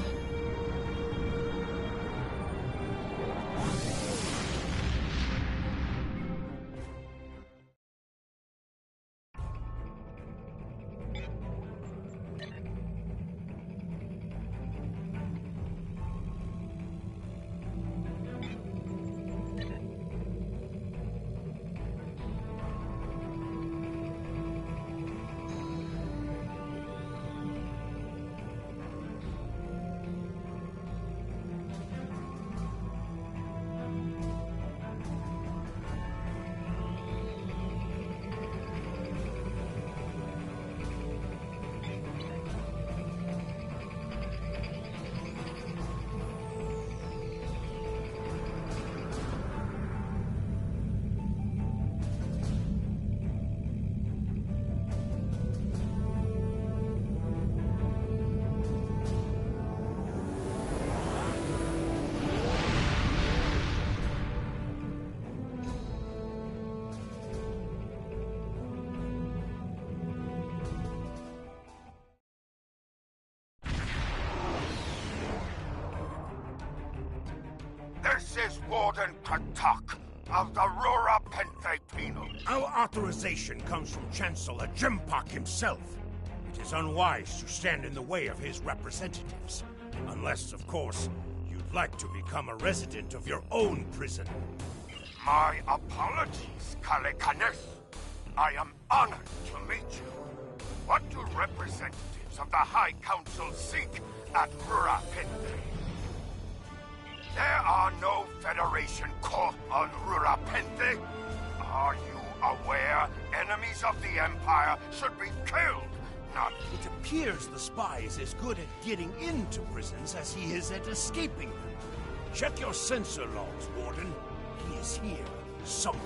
This is Warden Katak of the Rura Penthe Penal. Our authorization comes from Chancellor Jimpak himself. It is unwise to stand in the way of his representatives. Unless, of course, you'd like to become a resident of your own prison. My apologies, Kalekanes. I am honored to meet you. What do representatives of the High Council seek at Rura Penthe? There are no Federation court on Rura Penthe. Are you aware enemies of the Empire should be killed, not... It appears the spy is as good at getting into prisons as he is at escaping them. Check your sensor logs, Warden. He is here, somewhere.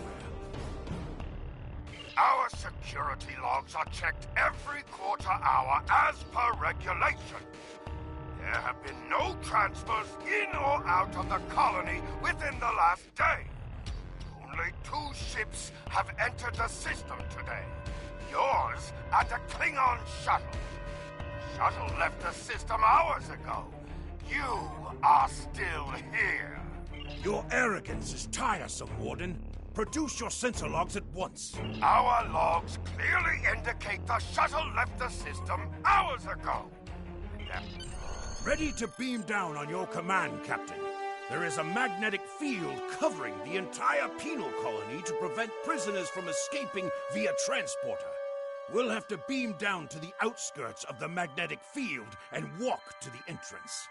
Our security logs are checked every quarter hour as per regulation. There have been no transfers in or out of the colony within the last day. Only 2 ships have entered the system today. Yours and a Klingon shuttle. The shuttle left the system hours ago. You are still here. Your arrogance is tiresome, Warden. Produce your sensor logs at once. Our logs clearly indicate the shuttle left the system hours ago. Ready to beam down on your command, Captain. There is a magnetic field covering the entire penal colony to prevent prisoners from escaping via transporter. We'll have to beam down to the outskirts of the magnetic field and walk to the entrance.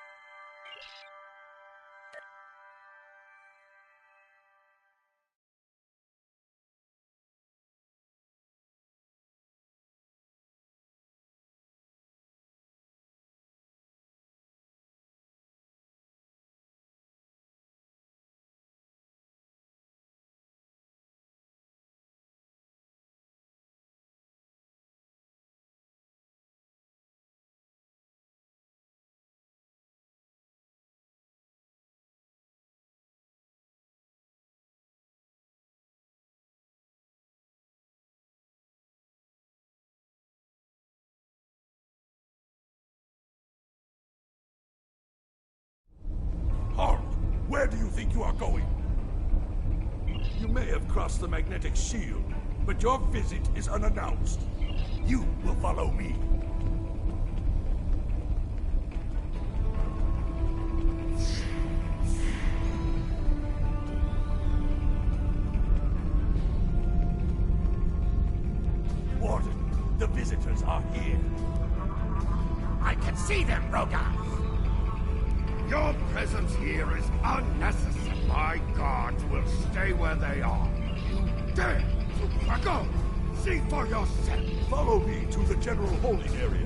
Halt! Where do you think you are going? You may have crossed the magnetic shield, but your visit is unannounced. You will follow me. Warden, the visitors are here. I can see them, Roga. Your presence here is unnecessary. My guards will stay where they are. You dare to go! See for yourself! Follow me to the general holding area.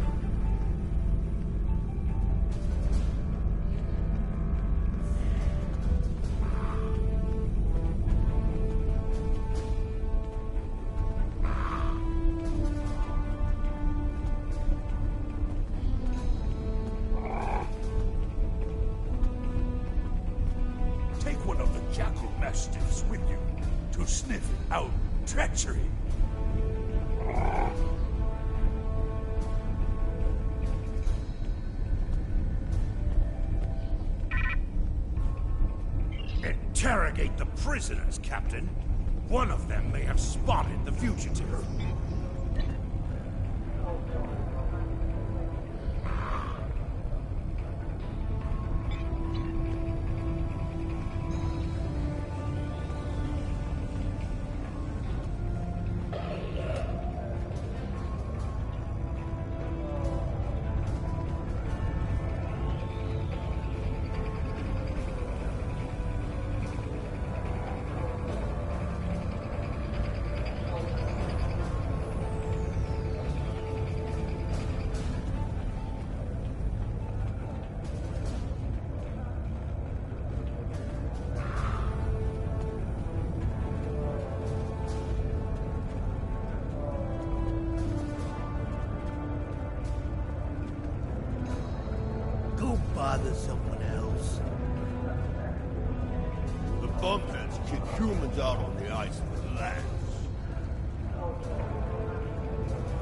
Mastiffs with you to sniff out treachery. Interrogate the prisoners, Captain. One of them may have spotted the fugitive. Bother someone else. The bumpheads kick humans out on the ice with lands.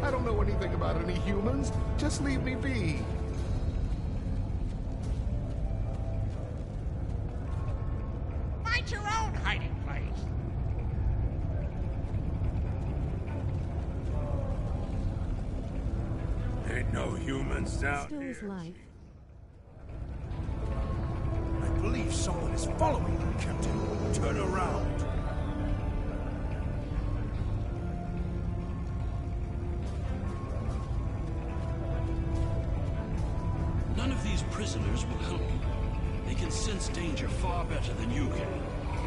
I don't know anything about any humans. Just leave me be. Find your own hiding place. Ain't no humans down Still here. is life. I believe someone is following you, Captain. Turn around. None of these prisoners will help you. They can sense danger far better than you can.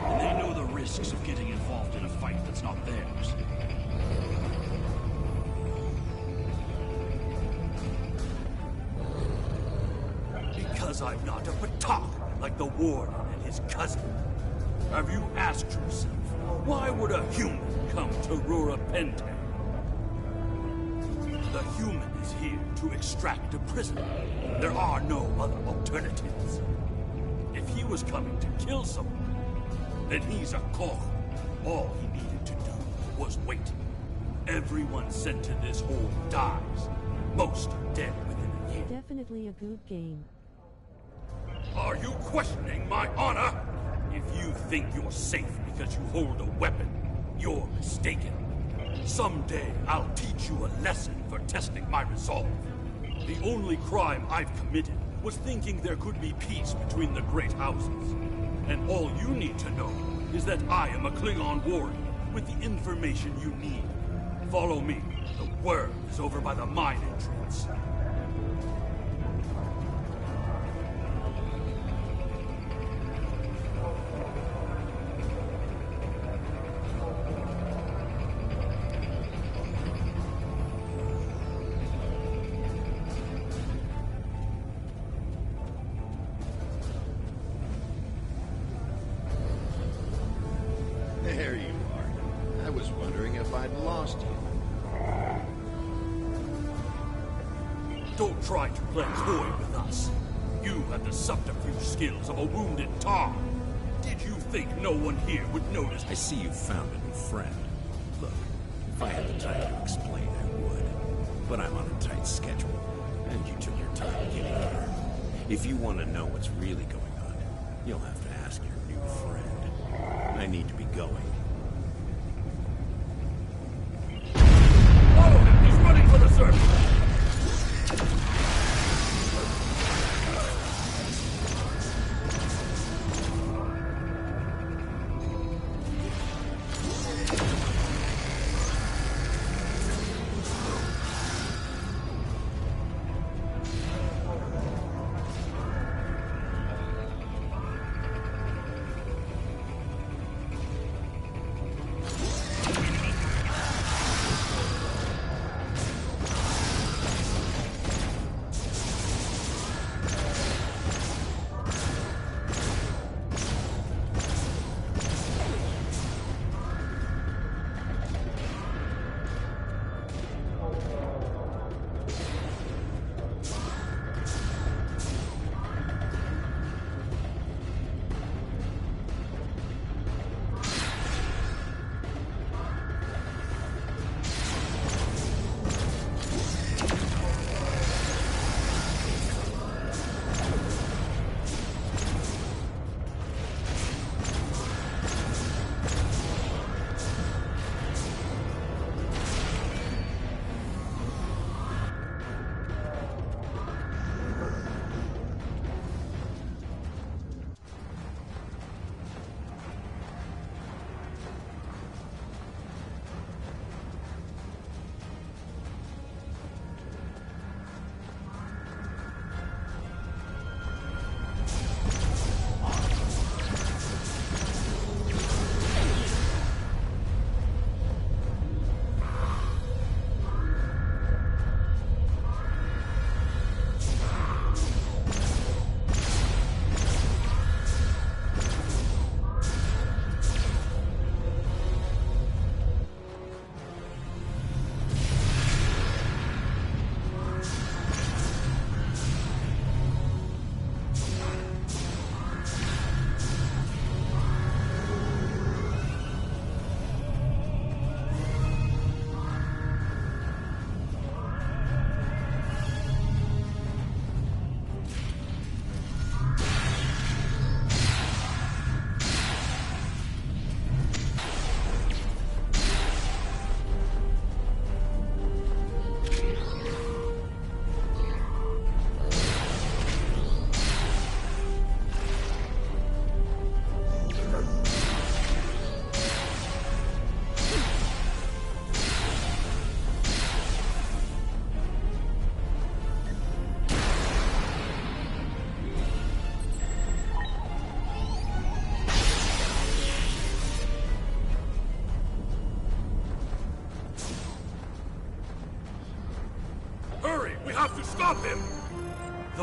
And they know the risks of getting involved in a fight that's not theirs. Because I'm not a Batak like the warden and his cousin. Have you asked yourself, why would a human come to Rura Pente? The human is here to extract a prisoner. There are no other alternatives. If he was coming to kill someone, then he's a Koch. All he needed to do was wait. Everyone sent to this hole dies. Most are dead within a year. Definitely a good game. Are you questioning my honor? If you think you're safe because you hold a weapon, you're mistaken. Someday, I'll teach you a lesson for testing my resolve. The only crime I've committed was thinking there could be peace between the great houses. And all you need to know is that I am a Klingon warrior with the information you need. Follow me. The worm is over by the mine entrance. There you are. I was wondering if I'd lost you. Don't try to play coy with us. You have the subterfuge skills of a wounded tar. Did you think no one here would notice? I see you found a new friend. Look, if I had the time to explain, I would. But I'm on a tight schedule, and you took your time getting here. If you want to know what's really going on, you'll have to ask your new friend. I need to be going. Follow him! He's running for the surface!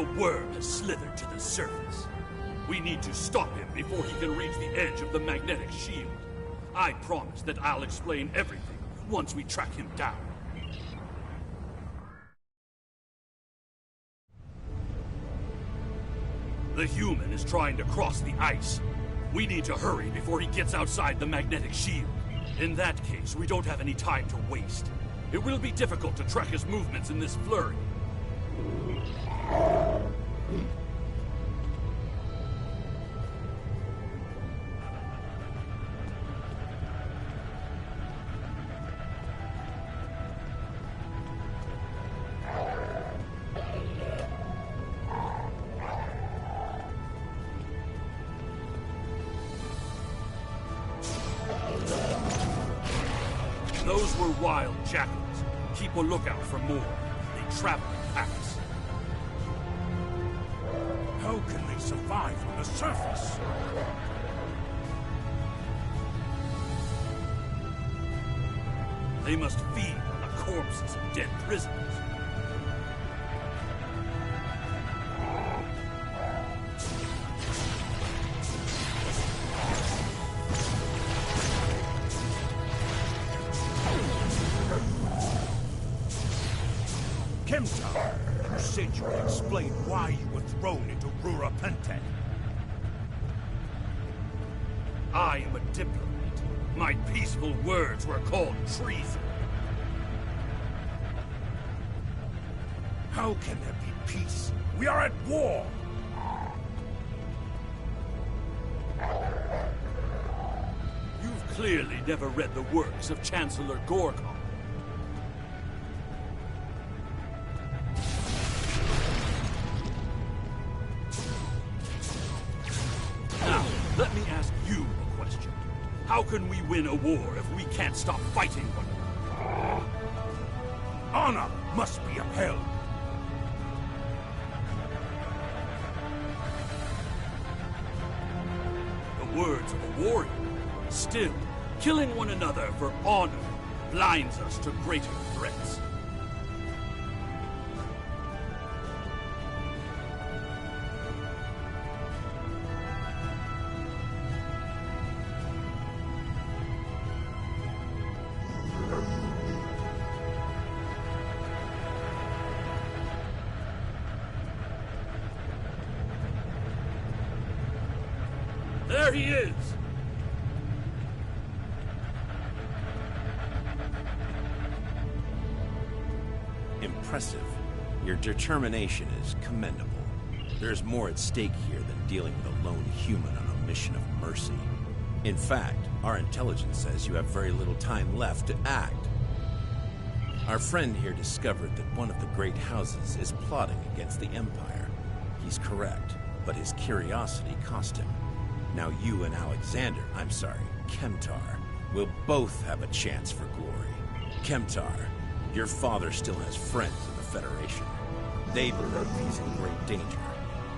The worm has slithered to the surface. We need to stop him before he can reach the edge of the magnetic shield. I promise that I'll explain everything once we track him down. The human is trying to cross the ice. We need to hurry before he gets outside the magnetic shield. In that case, we don't have any time to waste. It will be difficult to track his movements in this flurry. Those were wild jackals. Keep a lookout for more. They travel in packs. How can they survive on the surface? They must feed on the corpses of dead prisoners. Kemtar, you said you would explain why you were thrown into Rura Pentec. I am a diplomat. My peaceful words were called treason. How can there be peace? We are at war! You've clearly never read the works of Chancellor Gorgon. Now, let me ask you a question. How can we win a war if we can't stop fighting one another? Honor must be upheld. The words of a warrior. Still, killing one another for honor blinds us to greater threats. There he is! Impressive. Your determination is commendable. There's more at stake here than dealing with a lone human on a mission of mercy. In fact, our intelligence says you have very little time left to act. Our friend here discovered that one of the great houses is plotting against the Empire. He's correct, but his curiosity cost him. Now you and Kemtar, will both have a chance for glory. Kemtar, your father still has friends in the Federation. They believe he's in great danger.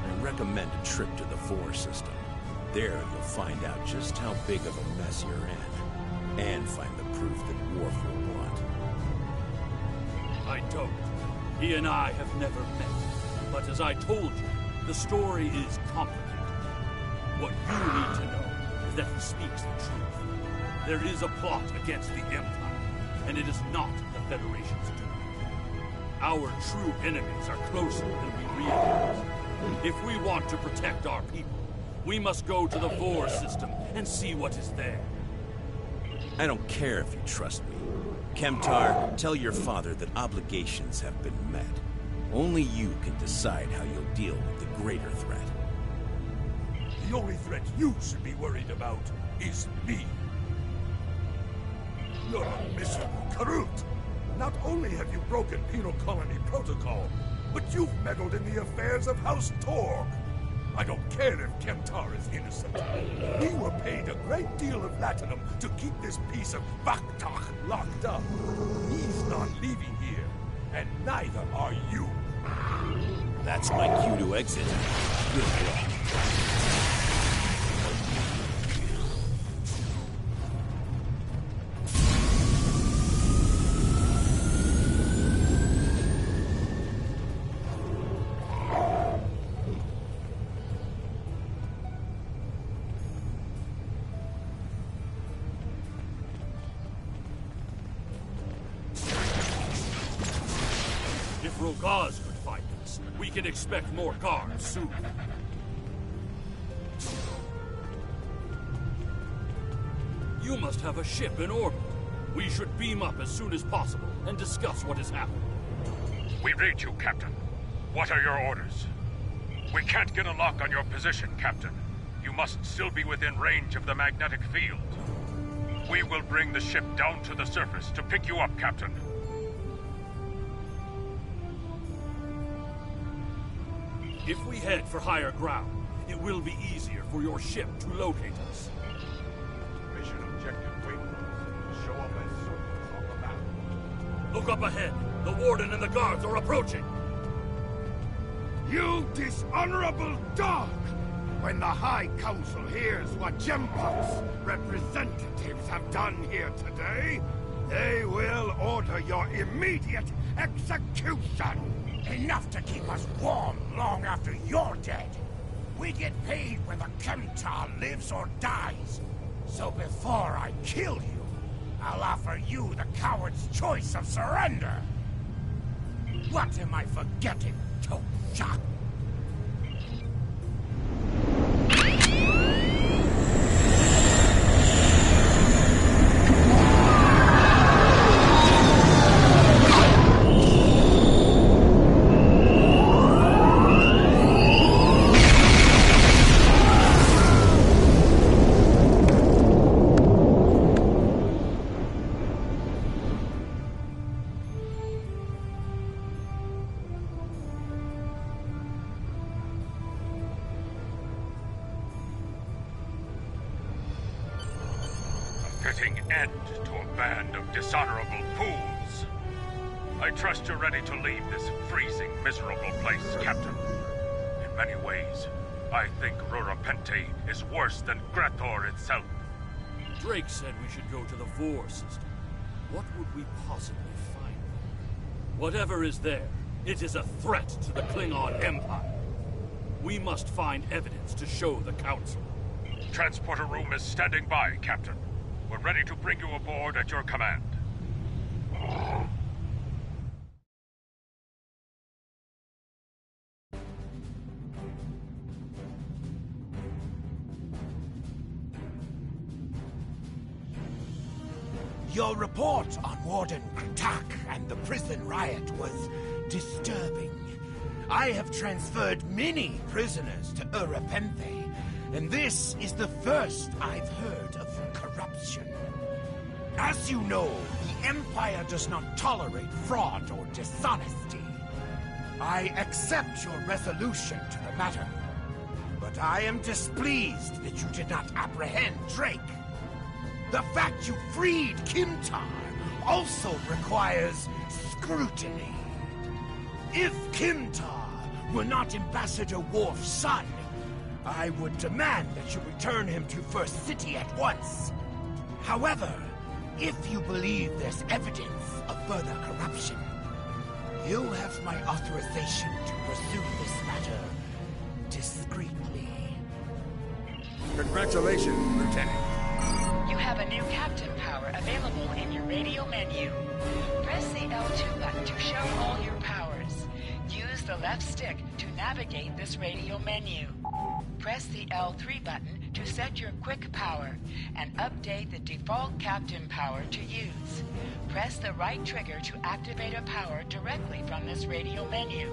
I recommend a trip to the Vor system. There you'll find out just how big of a mess you're in, and find the proof that Worf will want. I don't. He and I have never met. But as I told you, the story is complicated. What you need to know is that he speaks the truth. There is a plot against the Empire, and it is not the Federation's doing. Our true enemies are closer than we realize. If we want to protect our people, we must go to the Vor system and see what is there. I don't care if you trust me. Kemtar, tell your father that obligations have been met. Only you can decide how you'll deal with the greater threat. The only threat you should be worried about is me. You're a miserable Karut. Not only have you broken penal colony protocol, but you've meddled in the affairs of House Torg. I don't care if Kemtar is innocent. We were paid a great deal of latinum to keep this piece of Vaktak locked up. He's not leaving here, and neither are you. That's my cue to exit. Good luck. can expect more guards soon. You must have a ship in orbit. We should beam up as soon as possible and discuss what has happened. We read you, Captain. What are your orders? We can't get a lock on your position, Captain. You must still be within range of the magnetic field. We will bring the ship down to the surface to pick you up, Captain. If we head for higher ground, it will be easier for your ship to locate us. Mission objective waypoints show up as circles on the map. Look up ahead. The Warden and the guards are approaching. You dishonorable dog! When the High Council hears what Gempuck's representatives have done here today, they will order your immediate execution! Enough to keep us warm long after you're dead. We get paid whether Chemtar lives or dies. So before I kill you, I'll offer you the coward's choice of surrender. What am I forgetting, Tocha? Fitting end to a band of dishonorable fools. I trust you're ready to leave this freezing, miserable place, Captain. In many ways, I think Rurapente is worse than Grator itself. Drake said we should go to the Vor system. What would we possibly find there? Whatever is there, it is a threat to the Klingon Empire. We must find evidence to show the Council. Transporter room is standing by, Captain. We're ready to bring you aboard at your command. Your report on Warden Kritak and the prison riot was disturbing. I have transferred many prisoners to Urapenthe, and this is the first I've heard of corruption. As you know, the Empire does not tolerate fraud or dishonesty. I accept your resolution to the matter, but I am displeased that you did not apprehend Drake. The fact you freed Kimtar also requires scrutiny. If Kimtar were not Ambassador Worf's son, I would demand that you return him to First City at once. However, if you believe there's evidence of further corruption, you have my authorization to pursue this matter discreetly. Congratulations, Lieutenant. You have a new captain power available in your radio menu. Press the L2 button to show all your powers. Use the left stick to navigate this radio menu. Press the L3 button to set your quick power and update the default captain power to use. Press the right trigger to activate a power directly from this radio menu.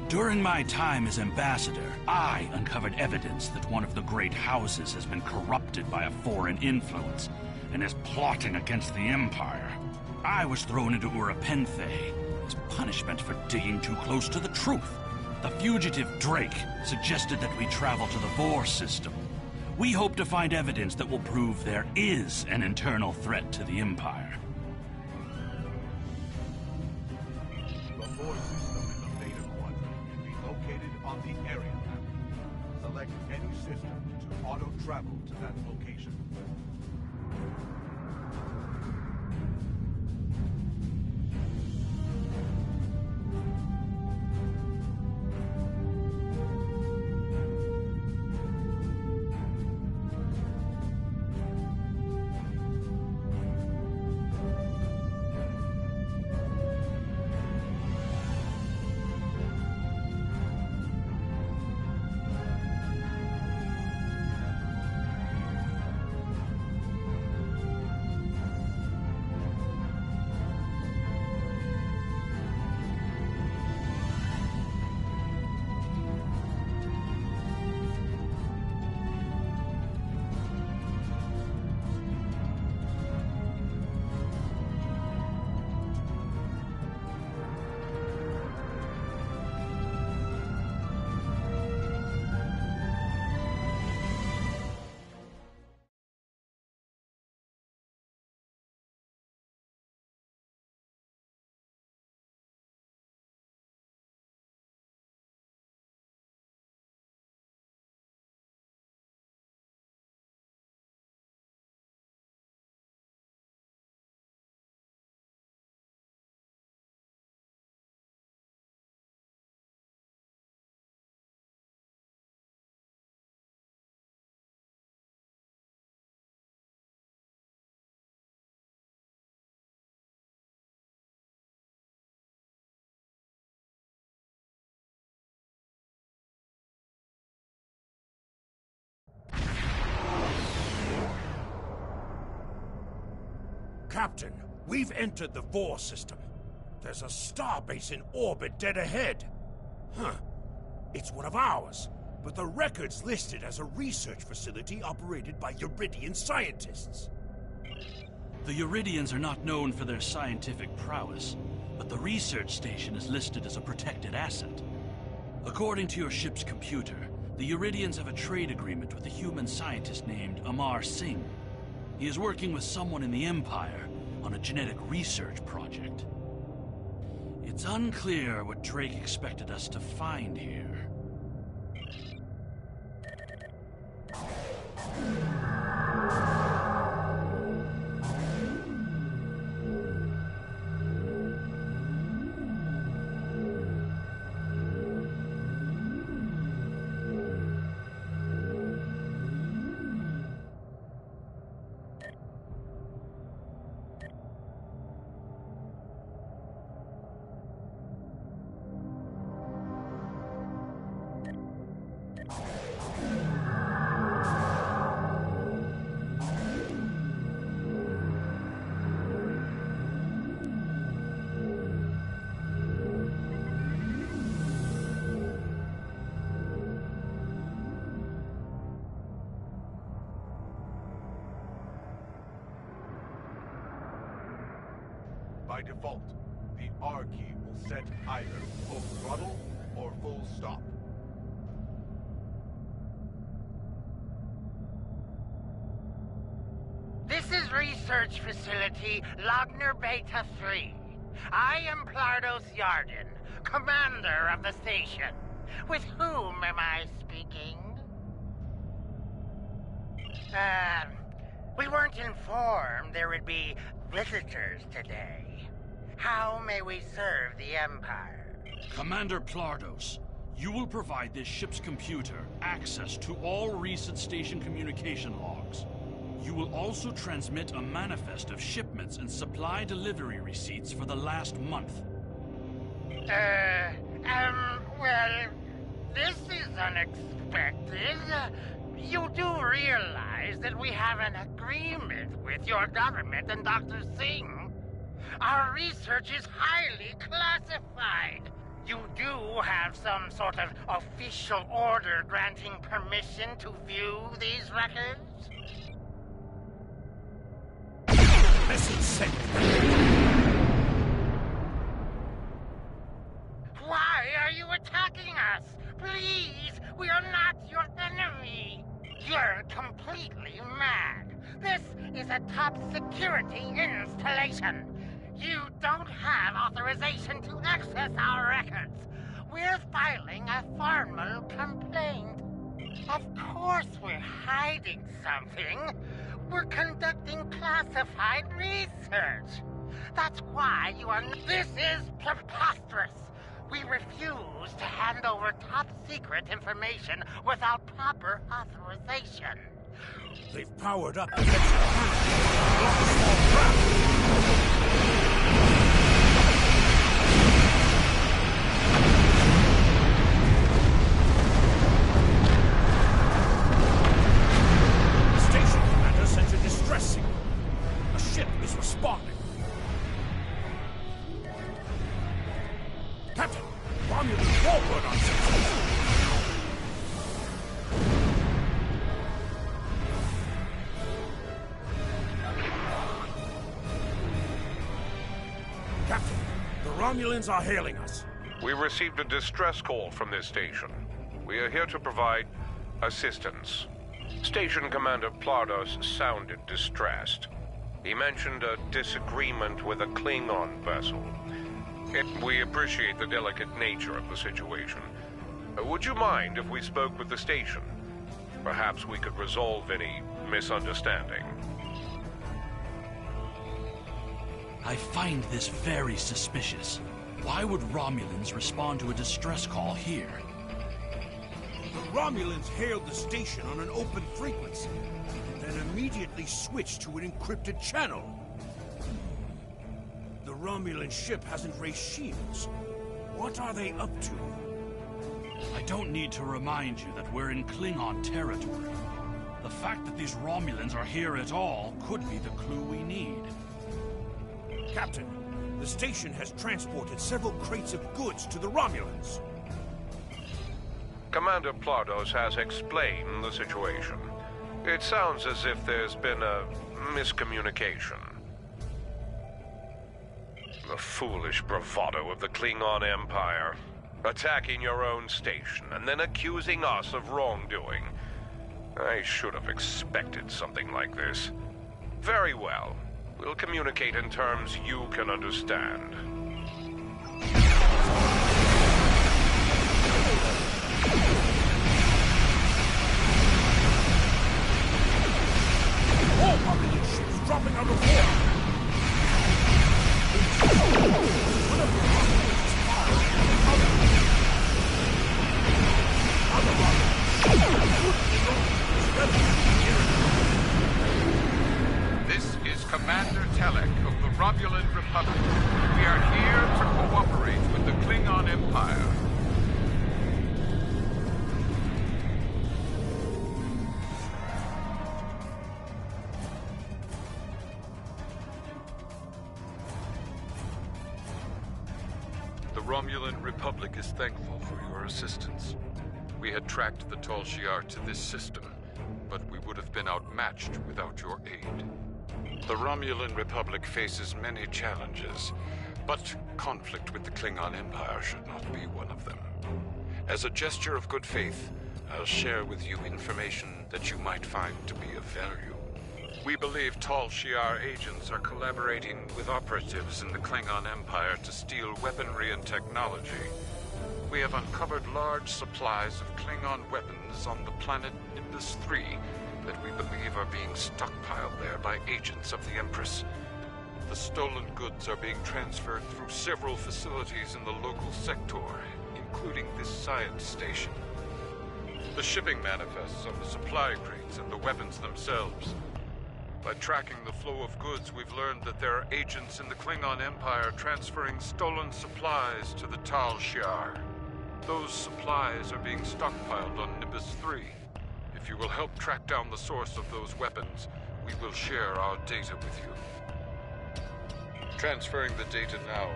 During my time as ambassador, I uncovered evidence that one of the great houses has been corrupted by a foreign influence and is plotting against the Empire. I was thrown into Urapenthe as punishment for digging too close to the truth. The fugitive Drake suggested that we travel to the Vor system. We hope to find evidence that will prove there is an internal threat to the Empire. The Vor system in the Beta Quadrant can be located on the area map select any system to auto-travel to that location. Captain, we've entered the Vor system. There's a starbase in orbit dead ahead. Huh. It's one of ours, but the record's listed as a research facility operated by Uridian scientists. The Uridians are not known for their scientific prowess, but the research station is listed as a protected asset. According to your ship's computer, the Uridians have a trade agreement with a human scientist named Amar Singh. He is working with someone in the Empire on a genetic research project. It's unclear what Drake expected us to find here. By default, the R key will set either full throttle or full stop. This is Research Facility Logner Beta 3. I am Plardos Yarden, commander of the station. With whom am I speaking? We weren't informed there would be visitors today. How may we serve the Empire? Commander Plardos, you will provide this ship's computer access to all recent station communication logs. You will also transmit a manifest of shipments and supply delivery receipts for the last month. Well, this is unexpected. You do realize that we have an agreement with your government and Dr. Singh. Our research is highly classified. You do have some sort of official order granting permission to view these records? Message sent. Why are you attacking us? Please, we are not your enemy. You're completely mad. This is a top security installation. You don't have authorization to access our records. We're filing a formal complaint. Of course we're hiding something. We're conducting classified research. That's why you are... This is preposterous. We refuse to hand over top-secret information without proper authorization. They've powered up the next planet. A ship is responding. Captain, Romulan forward on sensors. Captain, the Romulans are hailing us. We received a distress call from this station. We are here to provide assistance. Station Commander Plardos sounded distressed. He mentioned a disagreement with a Klingon vessel. We appreciate the delicate nature of the situation. Would you mind if we spoke with the station? Perhaps we could resolve any misunderstanding. I find this very suspicious. Why would Romulans respond to a distress call here? The Romulans hailed the station on an open frequency, then immediately switched to an encrypted channel. The Romulan ship hasn't raised shields. What are they up to? I don't need to remind you that we're in Klingon territory. The fact that these Romulans are here at all could be the clue we need. Captain, the station has transported several crates of goods to the Romulans. Commander Plardos has explained the situation. It sounds as if there's been a miscommunication. The foolish bravado of the Klingon Empire. Attacking your own station and then accusing us of wrongdoing. I should have expected something like this. Very well. We'll communicate in terms you can understand. All Romulan ships dropping out of water! This is Commander Telek of the Romulan Republic. We are here to cooperate with the Klingon Empire. The Romulan Republic is thankful for your assistance. We had tracked the Tal Shiar to this system, but we would have been outmatched without your aid. The Romulan Republic faces many challenges, but conflict with the Klingon Empire should not be one of them. As a gesture of good faith, I'll share with you information that you might find to be of value. We believe Tal Shiar agents are collaborating with operatives in the Klingon Empire to steal weaponry and technology. We have uncovered large supplies of Klingon weapons on the planet Nimbus 3 that we believe are being stockpiled there by agents of the Empress. The stolen goods are being transferred through several facilities in the local sector, including this science station. The shipping manifests on the supply crates and the weapons themselves. By tracking the flow of goods, we've learned that there are agents in the Klingon Empire transferring stolen supplies to the Tal Shiar. Those supplies are being stockpiled on Nimbus 3. If you will help track down the source of those weapons, we will share our data with you. Transferring the data now.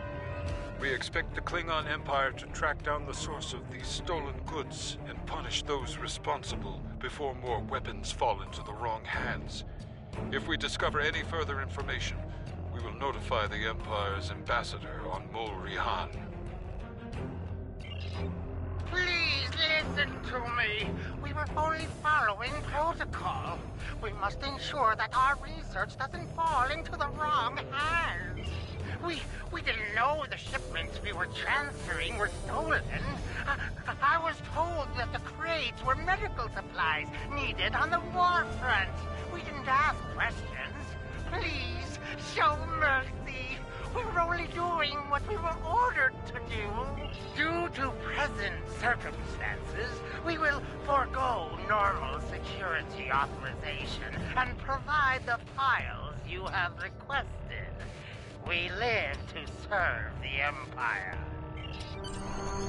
We expect the Klingon Empire to track down the source of these stolen goods and punish those responsible before more weapons fall into the wrong hands. If we discover any further information, we will notify the Empire's ambassador on Mol Rihan. Please listen to me. We were only following protocol. We must ensure that our research doesn't fall into the wrong hands. We didn't know the shipments we were transferring were stolen. I was told that the crates were medical supplies needed on the war front. We didn't ask questions. Please, show mercy. We were only doing what we were ordered to do. Due to present circumstances, we will forego normal security authorization and provide the files you have requested. We live to serve the Empire.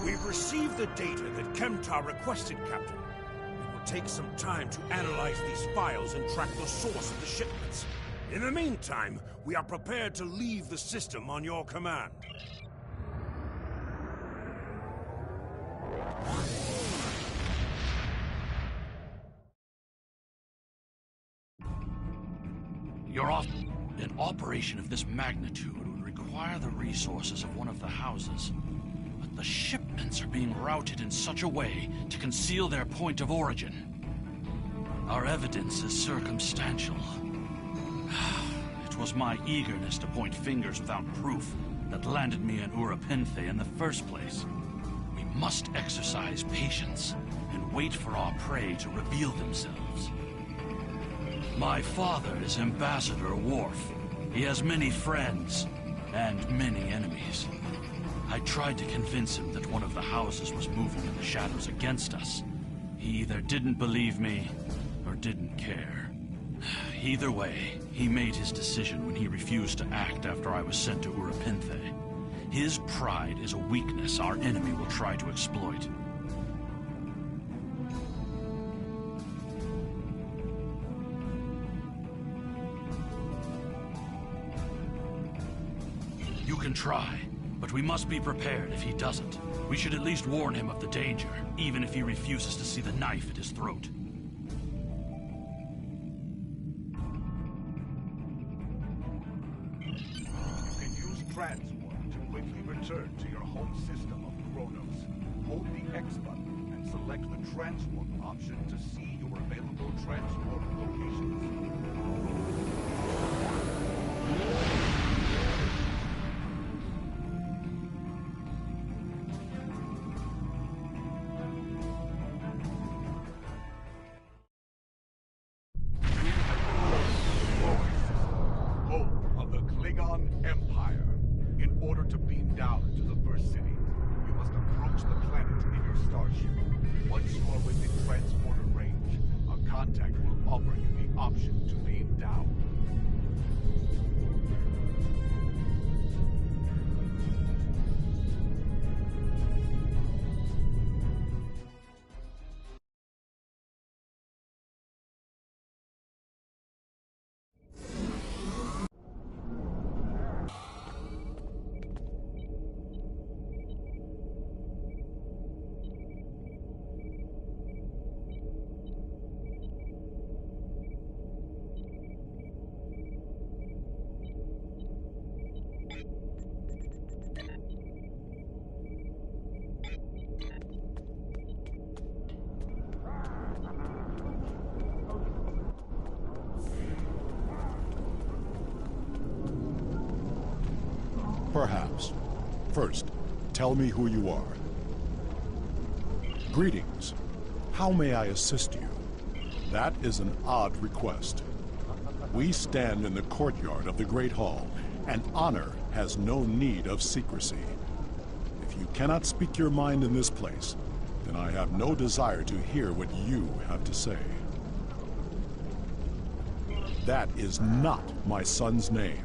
We've received the data that Kemtar requested, Captain. It will take some time to analyze these files and track the source of the shipments. In the meantime, we are prepared to leave the system on your command. You're off. An operation of this magnitude would require the resources of one of the houses. But the shipments are being routed in such a way to conceal their point of origin. Our evidence is circumstantial. It was my eagerness to point fingers without proof that landed me in Urapenthe in the first place. We must exercise patience and wait for our prey to reveal themselves. My father is Ambassador Worf. He has many friends and many enemies. I tried to convince him that one of the houses was moving in the shadows against us. He either didn't believe me or didn't care. Either way, he made his decision when he refused to act after I was sent to Urapenthe. His pride is a weakness our enemy will try to exploit. You can try, but we must be prepared if he doesn't. We should at least warn him of the danger, even if he refuses to see the knife at his throat. Transport to quickly return to your home system of Kronos. Hold the X button and select the transport option to see your available transport locations. Home of the Klingon Empire. In order to beam down to the first city, you must approach the planet in your starship. Once you are within transporter range, a contact will offer you the option to beam down. Perhaps. First, tell me who you are. Greetings. How may I assist you? That is an odd request. We stand in the courtyard of the Great Hall, and honor has no need of secrecy. If you cannot speak your mind in this place, then I have no desire to hear what you have to say. That is not my son's name.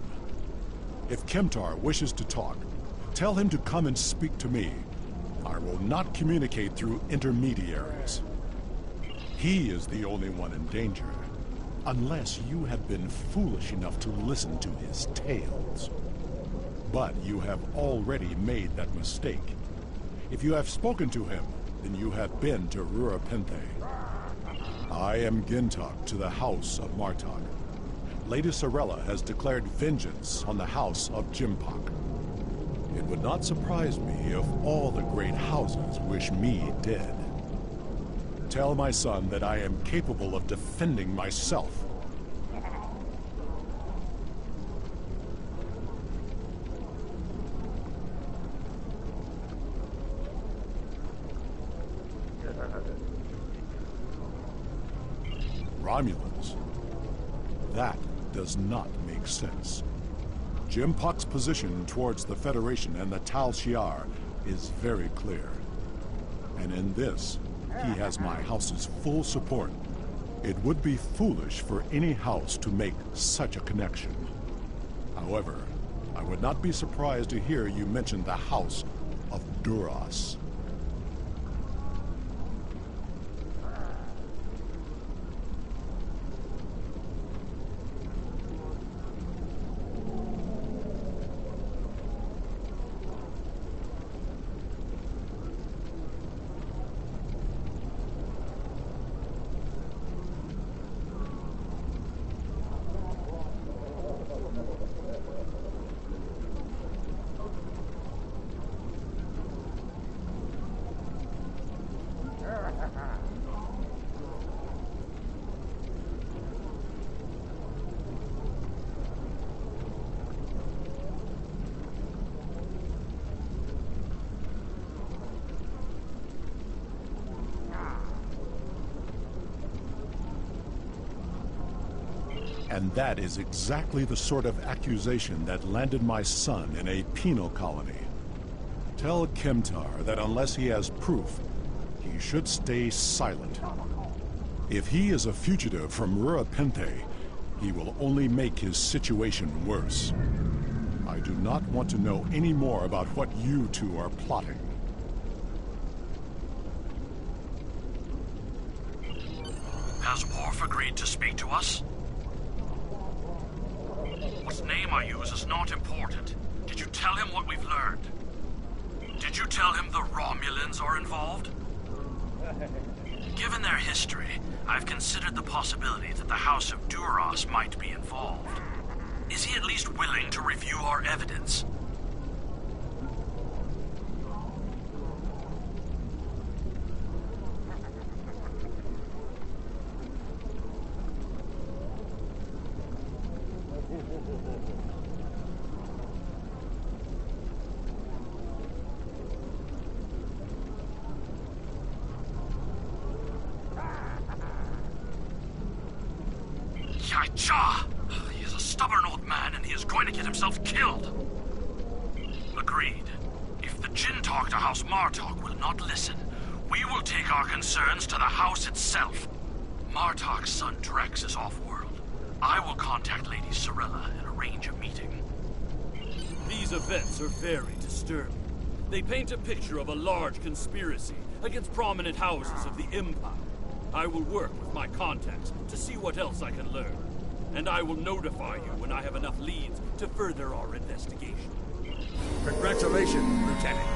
If Kemtar wishes to talk, tell him to come and speak to me. I will not communicate through intermediaries. He is the only one in danger, unless you have been foolish enough to listen to his tales. But you have already made that mistake. If you have spoken to him, then you have been to Urapenthe. I am Gintok to the House of Martok. Lady Sorella has declared vengeance on the House of Jimpak. It would not surprise me if all the great houses wish me dead. Tell my son that I am capable of defending myself. Romulans? That does not make sense. Jim Puck's position towards the Federation and the Tal Shiar is very clear. And in this, he has my house's full support. It would be foolish for any house to make such a connection. However, I would not be surprised to hear you mention the House of Duras. And that is exactly the sort of accusation that landed my son in a penal colony. Tell Kemtar that unless he has proof, he should stay silent. If he is a fugitive from Urapente, he will only make his situation worse. I do not want to know any more about what you two are plotting. Has Worf agreed to speak to us? What name I use is not important. Did you tell him what we've learned? Did you tell him the Romulans are involved? Given their history, I've considered the possibility that the House of Duras might be involved. Is he at least willing to review our evidence? Yacha! He is a stubborn old man and he is going to get himself killed. Agreed. If the Jinn talk to House Martok will not listen, we will take our concerns to the house itself. Martok's son Drex is off-world. I will contact Lady Sorella and arrange a meeting. These events are very disturbing. They paint a picture of a large conspiracy against prominent houses of the Empire. I will work with my contacts to see what else I can learn. And I will notify you when I have enough leads to further our investigation. Congratulations, Lieutenant.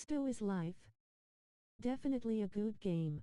Sto is life. Definitely a good game.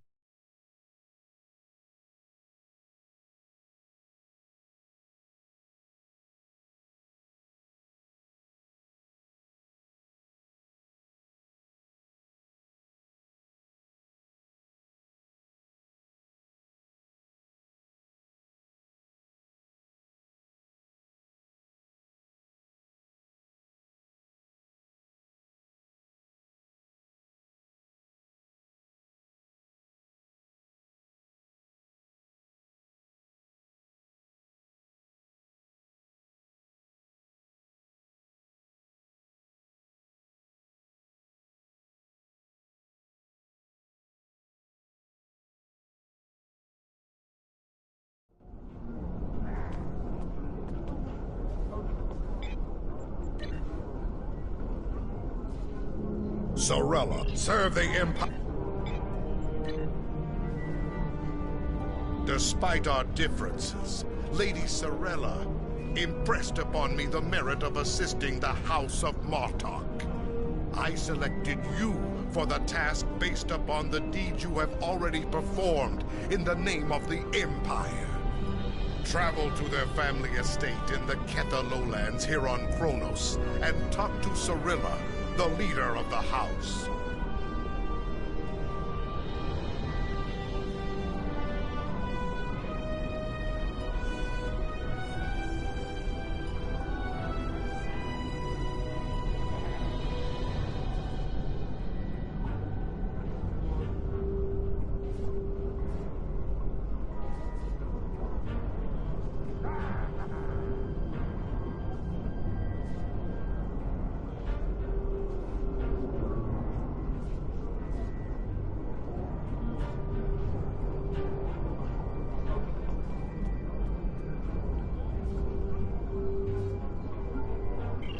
Sorella, serve the Empire. Despite our differences, Lady Sorella impressed upon me the merit of assisting the House of Martok. I selected you for the task based upon the deeds you have already performed in the name of the Empire. Travel to their family estate in the Ketha lowlands here on Kronos and talk to Sorella, the leader of the house.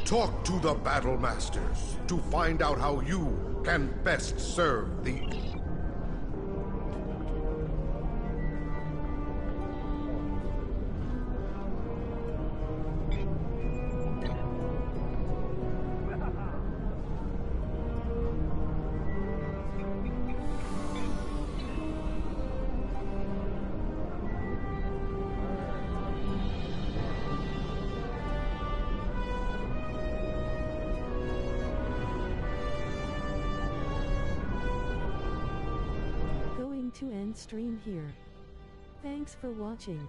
Talk to the Battle Masters to find out how you can best serve the... To end stream here. Thanks for watching.